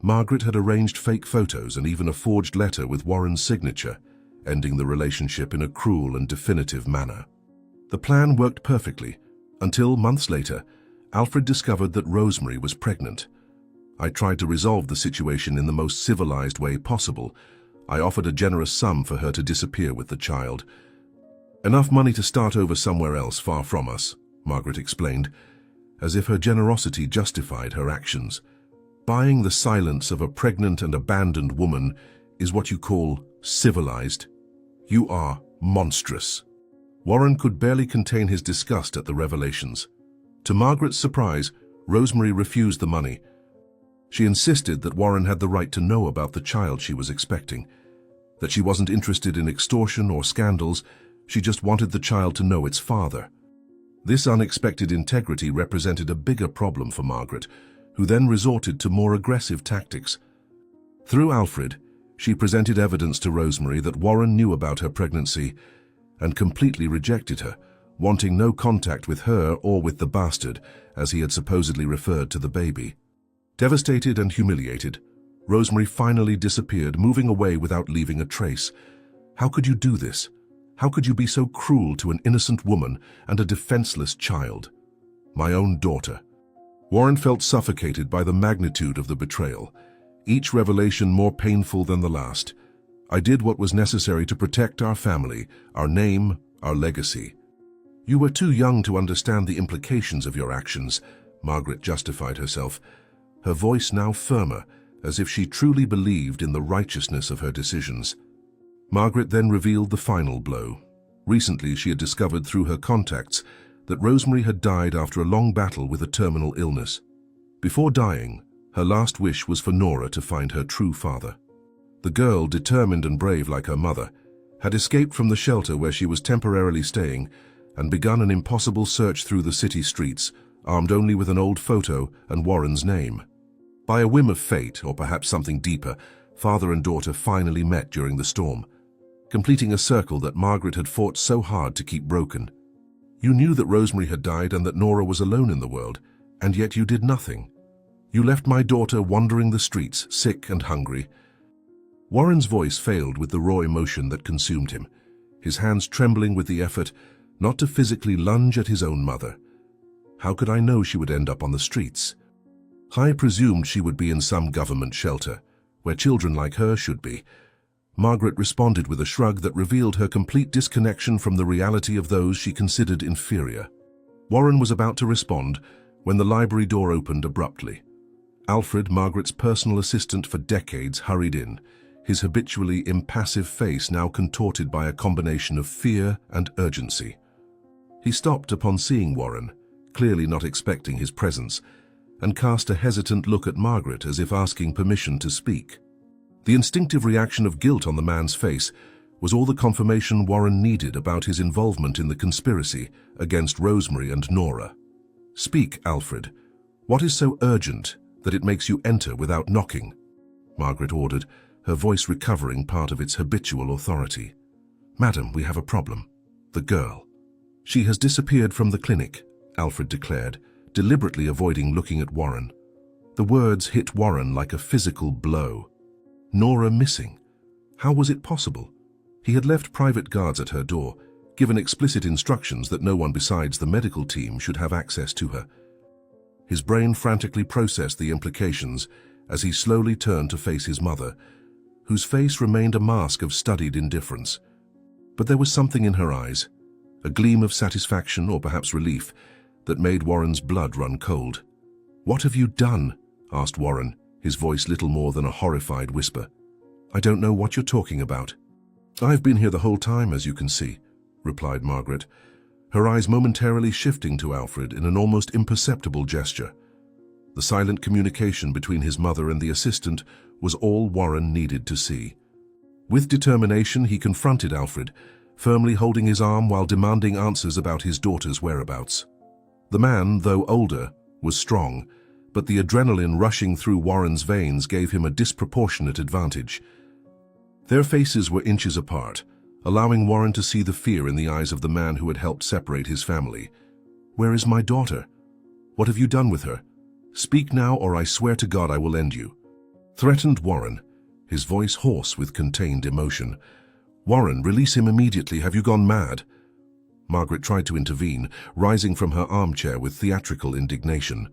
Margaret had arranged fake photos and even a forged letter with Warren's signature, ending the relationship in a cruel and definitive manner. The plan worked perfectly, until months later, Alfred discovered that Rosemary was pregnant. "I tried to resolve the situation in the most civilized way possible. I offered a generous sum for her to disappear with the child. Enough money to start over somewhere else far from us," Margaret explained, as if her generosity justified her actions. "Buying the silence of a pregnant and abandoned woman is what you call civilized? You are monstrous." Warren could barely contain his disgust at the revelations. To Margaret's surprise, Rosemary refused the money. She insisted that Warren had the right to know about the child she was expecting, that she wasn't interested in extortion or scandals, she just wanted the child to know its father. This unexpected integrity represented a bigger problem for Margaret, who then resorted to more aggressive tactics. Through Alfred, she presented evidence to Rosemary that Warren knew about her pregnancy and completely rejected her, wanting no contact with her or with the bastard, as he had supposedly referred to the baby. Devastated and humiliated, Rosemary finally disappeared, moving away without leaving a trace. How could you do this? How could you be so cruel to an innocent woman and a defenseless child? My own daughter. Warren felt suffocated by the magnitude of the betrayal, each revelation more painful than the last. I did what was necessary to protect our family, our name, our legacy. You were too young to understand the implications of your actions, Margaret justified herself, her voice now firmer, as if she truly believed in the righteousness of her decisions. Margaret then revealed the final blow. Recently, she had discovered through her contacts that Rosemary had died after a long battle with a terminal illness. Before dying, her last wish was for Nora to find her true father. The girl, determined and brave like her mother, had escaped from the shelter where she was temporarily staying and begun an impossible search through the city streets, armed only with an old photo and Warren's name. By a whim of fate, or perhaps something deeper, father and daughter finally met during the storm, completing a circle that Margaret had fought so hard to keep broken. You knew that Rosemary had died and that Nora was alone in the world, and yet you did nothing. You left my daughter wandering the streets, sick and hungry. Warren's voice failed with the raw emotion that consumed him, his hands trembling with the effort not to physically lunge at his own mother. How could I know she would end up on the streets? I presumed she would be in some government shelter, where children like her should be. Margaret responded with a shrug that revealed her complete disconnection from the reality of those she considered inferior. Warren was about to respond when the library door opened abruptly. Alfred, Margaret's personal assistant for decades, hurried in, his habitually impassive face now contorted by a combination of fear and urgency. He stopped upon seeing Warren, clearly not expecting his presence, and cast a hesitant look at Margaret as if asking permission to speak. The instinctive reaction of guilt on the man's face was all the confirmation Warren needed about his involvement in the conspiracy against Rosemary and Nora. "Speak, Alfred. What is so urgent that it makes you enter without knocking?" Margaret ordered, her voice recovering part of its habitual authority. "Madam, we have a problem. The girl. She has disappeared from the clinic," Alfred declared, deliberately avoiding looking at Warren. The words hit Warren like a physical blow. Nora missing. How was it possible? He had left private guards at her door, given explicit instructions that no one besides the medical team should have access to her. His brain frantically processed the implications as he slowly turned to face his mother, whose face remained a mask of studied indifference. But there was something in her eyes, a gleam of satisfaction or perhaps relief, that made Warren's blood run cold. "What have you done?" asked Warren, his voice little more than a horrified whisper. "I don't know what you're talking about." "I've been here the whole time, as you can see," replied Margaret, her eyes momentarily shifting to Alfred in an almost imperceptible gesture. The silent communication between his mother and the assistant was all Warren needed to see. With determination, he confronted Alfred, firmly holding his arm while demanding answers about his daughter's whereabouts. The man, though older, was strong, but the adrenaline rushing through Warren's veins gave him a disproportionate advantage. Their faces were inches apart, allowing Warren to see the fear in the eyes of the man who had helped separate his family. "Where is my daughter? What have you done with her? Speak now, or I swear to God I will end you," threatened Warren, his voice hoarse with contained emotion. "Warren, release him immediately. Have you gone mad?" Margaret tried to intervene, rising from her armchair with theatrical indignation.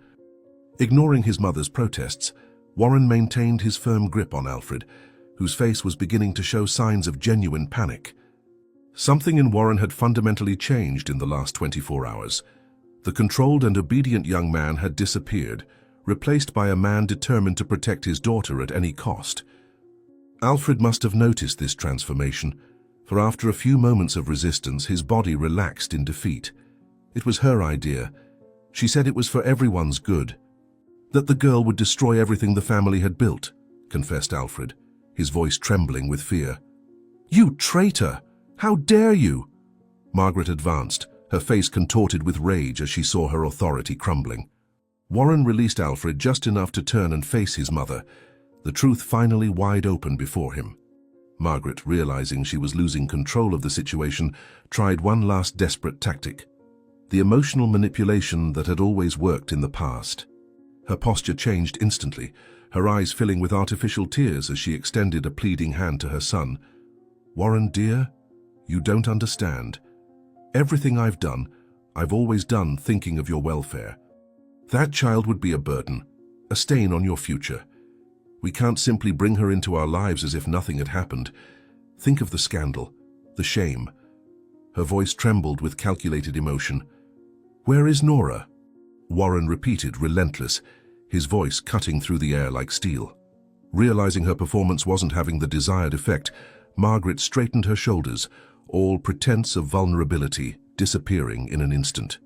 Ignoring his mother's protests, Warren maintained his firm grip on Alfred, whose face was beginning to show signs of genuine panic. Something in Warren had fundamentally changed in the last 24 hours. The controlled and obedient young man had disappeared, replaced by a man determined to protect his daughter at any cost. Alfred must have noticed this transformation, for after a few moments of resistance, his body relaxed in defeat. It was her idea. She said it was for everyone's good. That the girl would destroy everything the family had built, confessed Alfred, his voice trembling with fear. "You traitor! How dare you!" Margaret advanced, her face contorted with rage as she saw her authority crumbling. Warren released Alfred just enough to turn and face his mother, the truth finally wide open before him. Margaret, realizing she was losing control of the situation, tried one last desperate tactic, the emotional manipulation that had always worked in the past. Her posture changed instantly, her eyes filling with artificial tears as she extended a pleading hand to her son. "Warren, dear, you don't understand. Everything I've done, I've always done thinking of your welfare. That child would be a burden, a stain on your future. We can't simply bring her into our lives as if nothing had happened. Think of the scandal, the shame. Her voice trembled with calculated emotion. "Where is Nora?" Warren repeated, relentless, his voice cutting through the air like steel. Realizing her performance wasn't having the desired effect, Margaret straightened her shoulders, all pretense of vulnerability disappearing in an instant.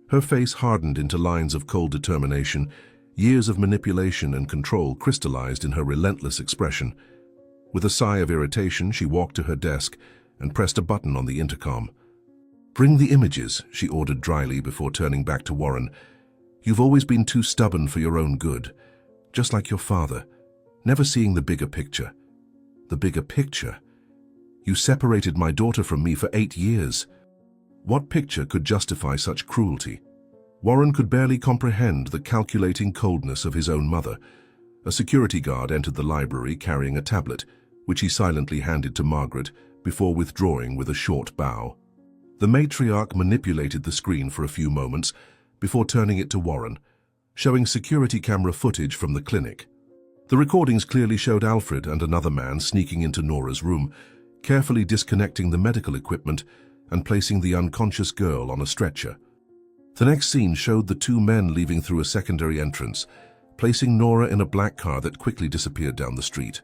Her face hardened into lines of cold determination. Years of manipulation and control crystallized in her relentless expression. With a sigh of irritation, she walked to her desk and pressed a button on the intercom. "Bring the images," she ordered dryly before turning back to Warren. "You've always been too stubborn for your own good, just like your father, never seeing the bigger picture." "The bigger picture? You separated my daughter from me for 8 years. What picture could justify such cruelty?" Warren could barely comprehend the calculating coldness of his own mother. A security guard entered the library carrying a tablet, which he silently handed to Margaret before withdrawing with a short bow. The matriarch manipulated the screen for a few moments before turning it to Warren, showing security camera footage from the clinic. The recordings clearly showed Alfred and another man sneaking into Nora's room, carefully disconnecting the medical equipment and placing the unconscious girl on a stretcher. The next scene showed the two men leaving through a secondary entrance, placing Nora in a black car that quickly disappeared down the street.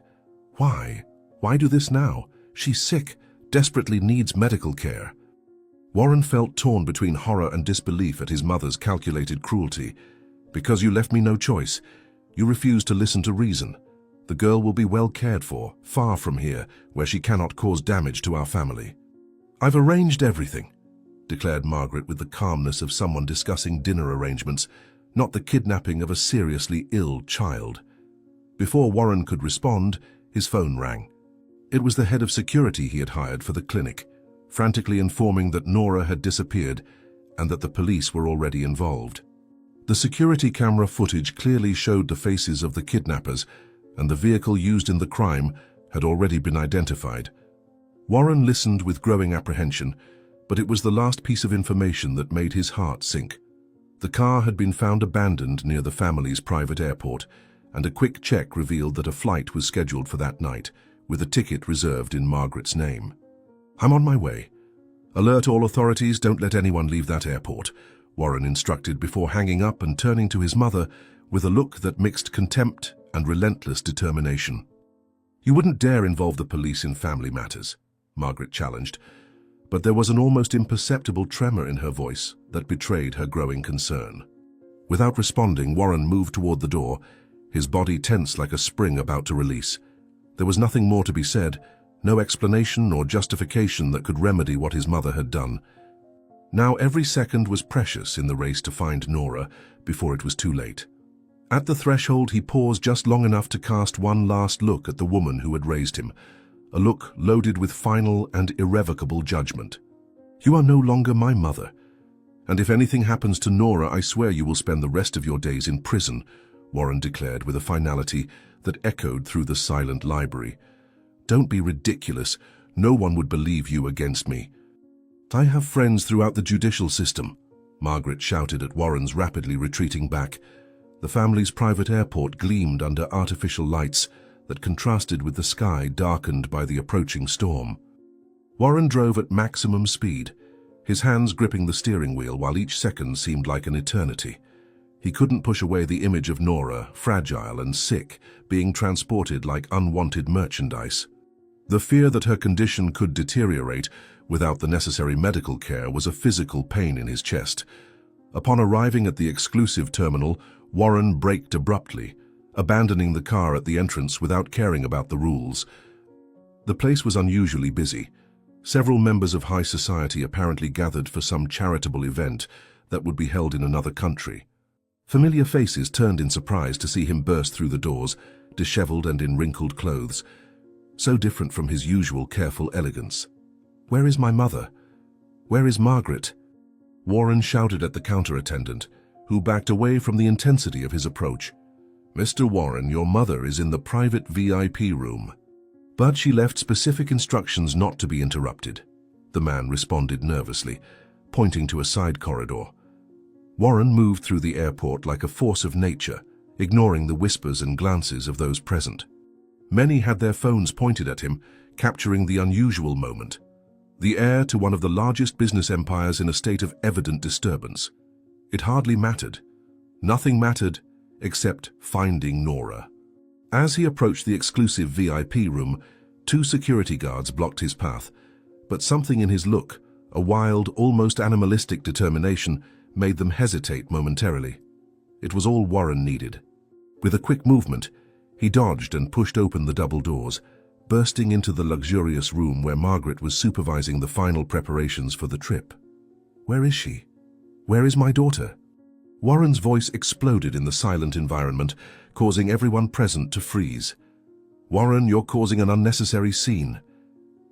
Why? Why do this now? She's sick, desperately needs medical care. Warren felt torn between horror and disbelief at his mother's calculated cruelty. "Because you left me no choice. You refused to listen to reason. The girl will be well cared for, far from here, where she cannot cause damage to our family." "I've arranged everything," declared Margaret with the calmness of someone discussing dinner arrangements, not the kidnapping of a seriously ill child. Before Warren could respond, his phone rang. It was the head of security he had hired for the clinic, frantically informing that Nora had disappeared and that the police were already involved. The security camera footage clearly showed the faces of the kidnappers, and the vehicle used in the crime had already been identified. Warren listened with growing apprehension, but it was the last piece of information that made his heart sink. The car had been found abandoned near the family's private airport, and a quick check revealed that a flight was scheduled for that night, with a ticket reserved in Margaret's name. "I'm on my way. Alert all authorities, don't let anyone leave that airport," Warren instructed before hanging up and turning to his mother with a look that mixed contempt and relentless determination. "You wouldn't dare involve the police in family matters," Margaret challenged, but there was an almost imperceptible tremor in her voice that betrayed her growing concern. Without responding, Warren moved toward the door, his body tense like a spring about to release. There was nothing more to be said, no explanation or justification that could remedy what his mother had done. Now every second was precious in the race to find Nora before it was too late. At the threshold, he paused just long enough to cast one last look at the woman who had raised him, a look loaded with final and irrevocable judgment. "You are no longer my mother, and if anything happens to Nora, I swear you will spend the rest of your days in prison," Warren declared with a finality that echoed through the silent library. "Don't be ridiculous. No one would believe you against me." "I have friends throughout the judicial system," Margaret shouted at Warren's rapidly retreating back. The family's private airport gleamed under artificial lights that contrasted with the sky darkened by the approaching storm. Warren drove at maximum speed, his hands gripping the steering wheel while each second seemed like an eternity. He couldn't push away the image of Nora, fragile and sick, being transported like unwanted merchandise. The fear that her condition could deteriorate without the necessary medical care was a physical pain in his chest. Upon arriving at the exclusive terminal, Warren braked abruptly, abandoning the car at the entrance without caring about the rules. The place was unusually busy. Several members of high society apparently gathered for some charitable event that would be held in another country. Familiar faces turned in surprise to see him burst through the doors, disheveled and in wrinkled clothes, so different from his usual careful elegance. "Where is my mother? Where is Margaret?" Warren shouted at the counter attendant, who backed away from the intensity of his approach. "Mr. Warren, your mother is in the private VIP room." But she left specific instructions not to be interrupted, the man responded nervously, pointing to a side corridor. Warren moved through the airport like a force of nature, ignoring the whispers and glances of those present. Many had their phones pointed at him, capturing the unusual moment. The heir to one of the largest business empires in a state of evident disturbance. It hardly mattered. Nothing mattered except finding Nora. As he approached the exclusive VIP room, 2 security guards blocked his path, but something in his look, a wild, almost animalistic determination, made them hesitate momentarily. It was all Warren needed. With a quick movement, he dodged and pushed open the double doors, bursting into the luxurious room where Margaret was supervising the final preparations for the trip. "Where is she? Where is my daughter?" Warren's voice exploded in the silent environment, causing everyone present to freeze. "Warren, you're causing an unnecessary scene."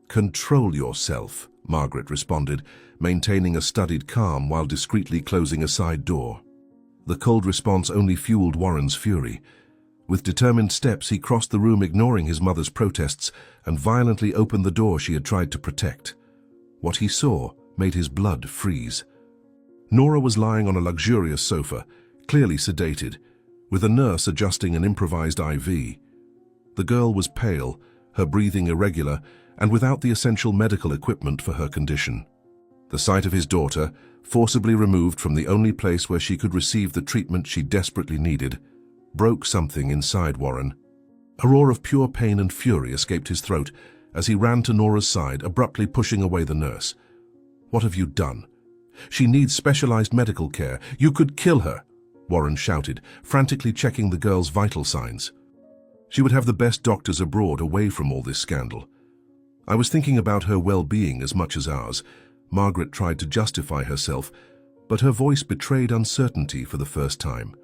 "Control yourself," Margaret responded, maintaining a studied calm while discreetly closing a side door. The cold response only fueled Warren's fury. With determined steps, he crossed the room, ignoring his mother's protests, and violently opened the door she had tried to protect. What he saw made his blood freeze. Nora was lying on a luxurious sofa, clearly sedated, with a nurse adjusting an improvised IV. The girl was pale, her breathing irregular, and without the essential medical equipment for her condition. The sight of his daughter, forcibly removed from the only place where she could receive the treatment she desperately needed, broke something inside Warren. A roar of pure pain and fury escaped his throat as he ran to Nora's side, abruptly pushing away the nurse. "What have you done? She needs specialized medical care. You could kill her," Warren shouted, frantically checking the girl's vital signs. "She would have the best doctors abroad away from all this scandal." "I was thinking about her well-being as much as ours." Margaret tried to justify herself, but her voice betrayed uncertainty for the first time.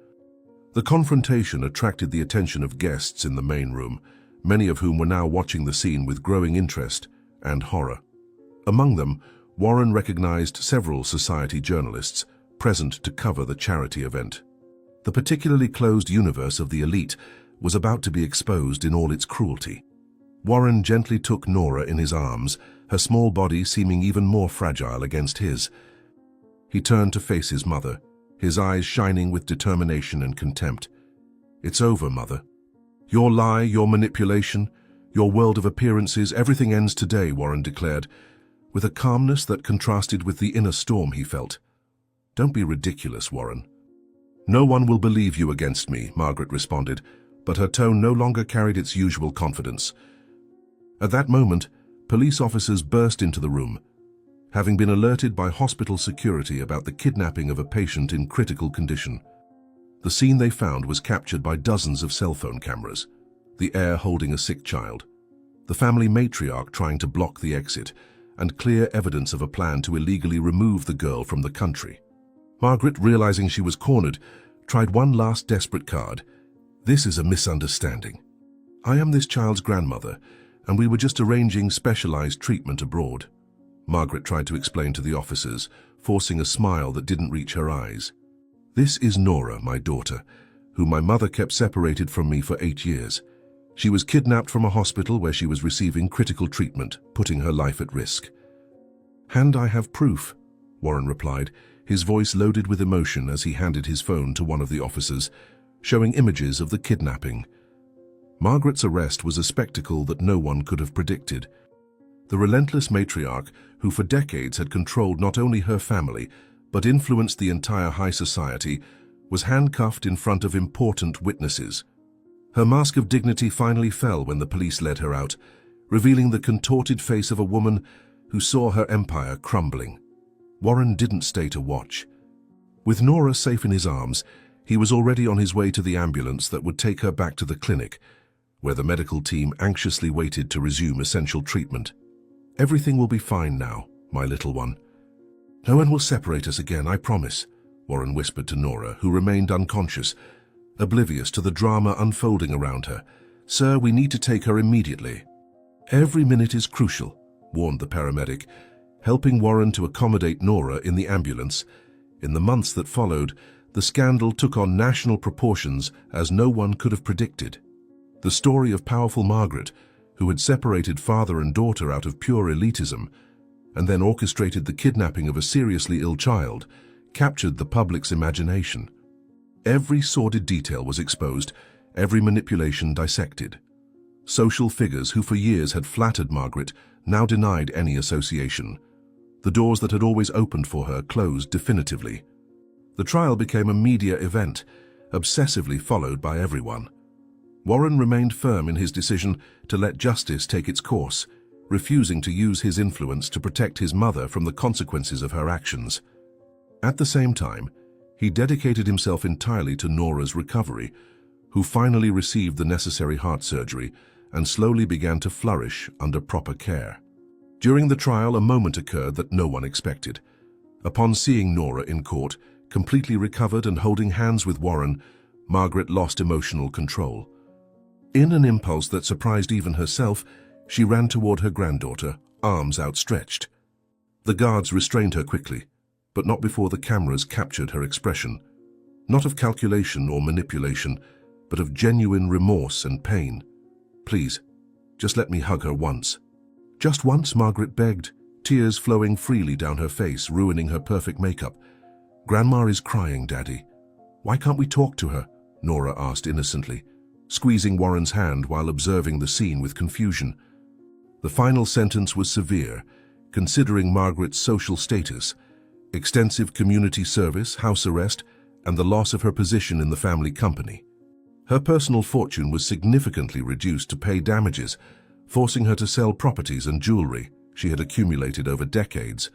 The confrontation attracted the attention of guests in the main room, many of whom were now watching the scene with growing interest and horror. Among them, Warren recognized several society journalists present to cover the charity event. The particularly closed universe of the elite was about to be exposed in all its cruelty. Warren gently took Nora in his arms, her small body seeming even more fragile against his. He turned to face his mother, his eyes shining with determination and contempt. "It's over, Mother. Your lie, your manipulation, your world of appearances, everything ends today," Warren declared, with a calmness that contrasted with the inner storm he felt. "Don't be ridiculous, Warren." "No one will believe you against me," Margaret responded, but her tone no longer carried its usual confidence. At that moment, police officers burst into the room, having been alerted by hospital security about the kidnapping of a patient in critical condition. The scene they found was captured by dozens of cell phone cameras, the heir holding a sick child, the family matriarch trying to block the exit, and clear evidence of a plan to illegally remove the girl from the country. Margaret, realizing she was cornered, tried one last desperate card. "This is a misunderstanding. I am this child's grandmother, and we were just arranging specialized treatment abroad," Margaret tried to explain to the officers, forcing a smile that didn't reach her eyes. "This is Nora, my daughter, whom my mother kept separated from me for 8 years. She was kidnapped from a hospital where she was receiving critical treatment, putting her life at risk." "And I have proof," Warren replied, his voice loaded with emotion as he handed his phone to one of the officers, showing images of the kidnapping. Margaret's arrest was a spectacle that no one could have predicted. The relentless matriarch, who for decades had controlled not only her family, but influenced the entire high society, was handcuffed in front of important witnesses. Her mask of dignity finally fell when the police led her out, revealing the contorted face of a woman who saw her empire crumbling. Warren didn't stay to watch. With Nora safe in his arms, he was already on his way to the ambulance that would take her back to the clinic, where the medical team anxiously waited to resume essential treatment. "Everything will be fine now, my little one. No one will separate us again, I promise," Warren whispered to Nora, who remained unconscious, oblivious to the drama unfolding around her. "Sir, we need to take her immediately." "Every minute is crucial," warned the paramedic, helping Warren to accommodate Nora in the ambulance. In the months that followed, the scandal took on national proportions as no one could have predicted. The story of powerful Margaret, who had separated father and daughter out of pure elitism, and then orchestrated the kidnapping of a seriously ill child, captured the public's imagination. Every sordid detail was exposed, every manipulation dissected. Social figures who for years had flattered Margaret now denied any association. The doors that had always opened for her closed definitively. The trial became a media event, obsessively followed by everyone. Warren remained firm in his decision to let justice take its course, refusing to use his influence to protect his mother from the consequences of her actions. At the same time, he dedicated himself entirely to Nora's recovery, who finally received the necessary heart surgery and slowly began to flourish under proper care. During the trial, a moment occurred that no one expected. Upon seeing Nora in court, completely recovered and holding hands with Warren, Margaret lost emotional control. In an impulse that surprised even herself, she ran toward her granddaughter, arms outstretched. The guards restrained her quickly, but not before the cameras captured her expression, not of calculation or manipulation, but of genuine remorse and pain. "Please, just let me hug her once." "Just once," Margaret begged, tears flowing freely down her face, ruining her perfect makeup. "Grandma is crying, Daddy." "Why can't we talk to her?" Nora asked innocently, squeezing Warren's hand while observing the scene with confusion. The final sentence was severe, considering Margaret's social status, extensive community service, house arrest, and the loss of her position in the family company. Her personal fortune was significantly reduced to pay damages, forcing her to sell properties and jewelry she had accumulated over decades.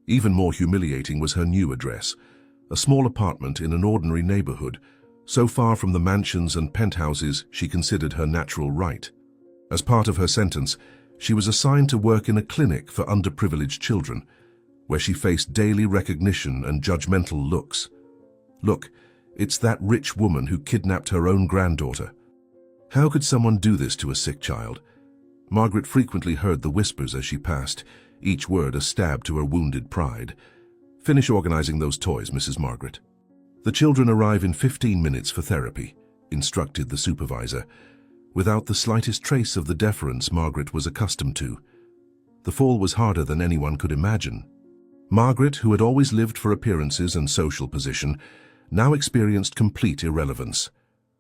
Even more humiliating was her new address, a small apartment in an ordinary neighborhood, so far from the mansions and penthouses she considered her natural right. As part of her sentence, she was assigned to work in a clinic for underprivileged children, where she faced daily recognition and judgmental looks. "Look, it's that rich woman who kidnapped her own granddaughter. How could someone do this to a sick child?" Margaret frequently heard the whispers as she passed, each word a stab to her wounded pride. "Finish organizing those toys, Mrs. Margaret." "The children arrive in 15 minutes for therapy," instructed the supervisor, without the slightest trace of the deference Margaret was accustomed to. The fall was harder than anyone could imagine. Margaret, who had always lived for appearances and social position, now experienced complete irrelevance.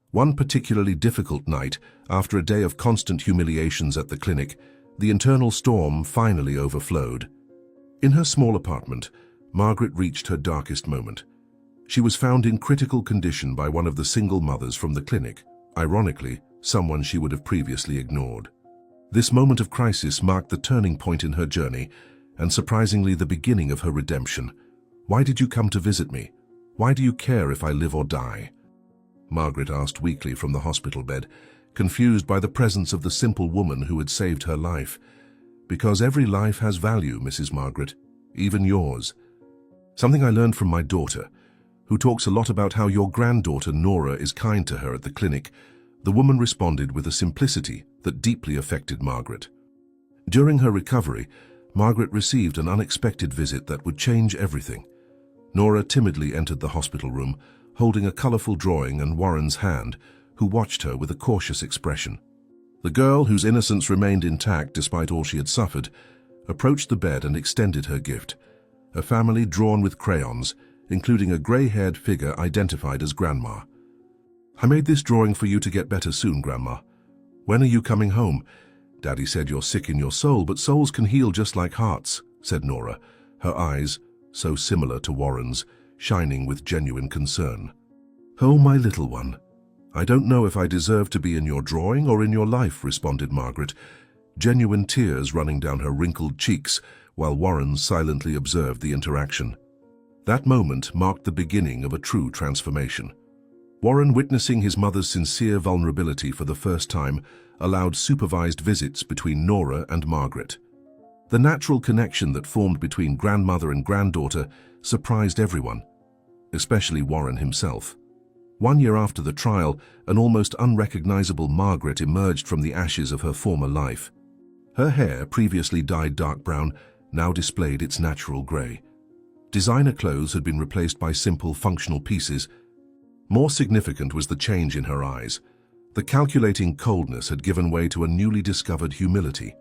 One particularly difficult night, after a day of constant humiliations at the clinic, the internal storm finally overflowed. In her small apartment, Margaret reached her darkest moment. She was found in critical condition by one of the single mothers from the clinic, ironically, someone she would have previously ignored. This moment of crisis marked the turning point in her journey, and surprisingly the beginning of her redemption. "Why did you come to visit me? Why do you care if I live or die?" Margaret asked weakly from the hospital bed, confused by the presence of the simple woman who had saved her life. "Because every life has value, Mrs. Margaret, even yours. Something I learned from my daughter, who talks a lot about how your granddaughter Nora is kind to her at the clinic." The woman responded with a simplicity that deeply affected Margaret. During her recovery, Margaret received an unexpected visit that would change everything. Nora timidly entered the hospital room, holding a colorful drawing in Warren's hand, who watched her with a cautious expression. The girl, whose innocence remained intact despite all she had suffered, approached the bed and extended her gift, a family drawn with crayons, including a gray-haired figure identified as Grandma. "I made this drawing for you to get better soon, Grandma. When are you coming home? Daddy said you're sick in your soul, but souls can heal just like hearts," said Nora, her eyes, so similar to Warren's, shining with genuine concern. "Oh, my little one. I don't know if I deserve to be in your drawing or in your life," responded Margaret, genuine tears running down her wrinkled cheeks while Warren silently observed the interaction. That moment marked the beginning of a true transformation. Warren, witnessing his mother's sincere vulnerability for the first time, allowed supervised visits between Nora and Margaret. The natural connection that formed between grandmother and granddaughter surprised everyone, especially Warren himself. 1 year after the trial, an almost unrecognizable Margaret emerged from the ashes of her former life. Her hair, previously dyed dark brown, now displayed its natural gray. Designer clothes had been replaced by simple, functional pieces. More significant was the change in her eyes. The calculating coldness had given way to a newly discovered humility.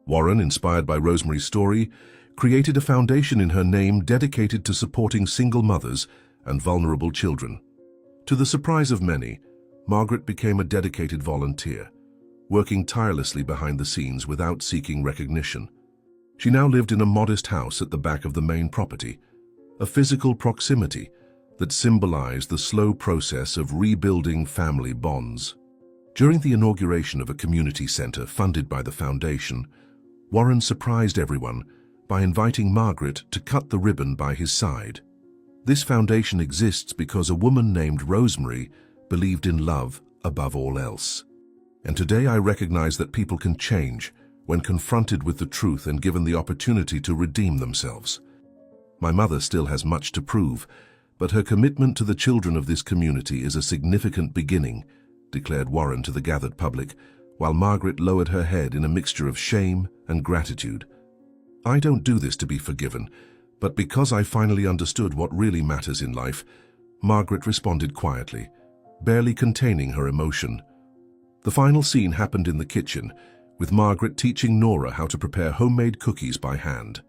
Warren, inspired by Rosemary's story, created a foundation in her name dedicated to supporting single mothers and vulnerable children. To the surprise of many, Margaret became a dedicated volunteer. working tirelessly behind the scenes without seeking recognition. She now lived in a modest house at the back of the main property, a physical proximity that symbolized the slow process of rebuilding family bonds. During the inauguration of a community center funded by the foundation, Warren surprised everyone by inviting Margaret to cut the ribbon by his side. This foundation exists because a woman named Rosemary believed in love above all else. And today I recognize that people can change when confronted with the truth and given the opportunity to redeem themselves. My mother still has much to prove, but her commitment to the children of this community is a significant beginning, declared Warren to the gathered public, while Margaret lowered her head in a mixture of shame and gratitude. I don't do this to be forgiven, but because I finally understood what really matters in life, Margaret responded quietly, barely containing her emotion. The final scene happened in the kitchen, with Margaret teaching Nora how to prepare homemade cookies by hand.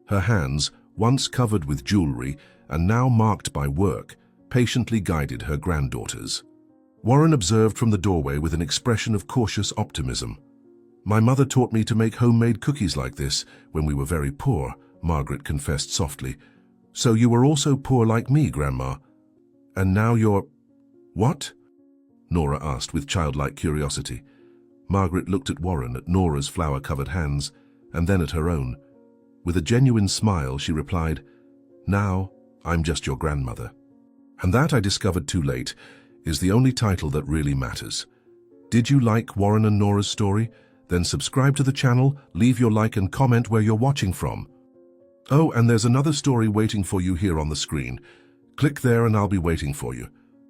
Her hands, once covered with jewelry and now marked by work, patiently guided her granddaughters. Warren observed from the doorway with an expression of cautious optimism. "My mother taught me to make homemade cookies like this when we were very poor," Margaret confessed softly. "So you were also poor like me, Grandma? And now you're—" "What?" Nora asked with childlike curiosity. Margaret looked at Warren, at Nora's flower-covered hands, and then at her own. With a genuine smile, she replied, "Now, I'm just your grandmother." And that, I discovered too late, is the only title that really matters. Did you like Warren and Nora's story? Then subscribe to the channel, leave your like and comment where you're watching from. Oh, and there's another story waiting for you here on the screen. Click there and I'll be waiting for you.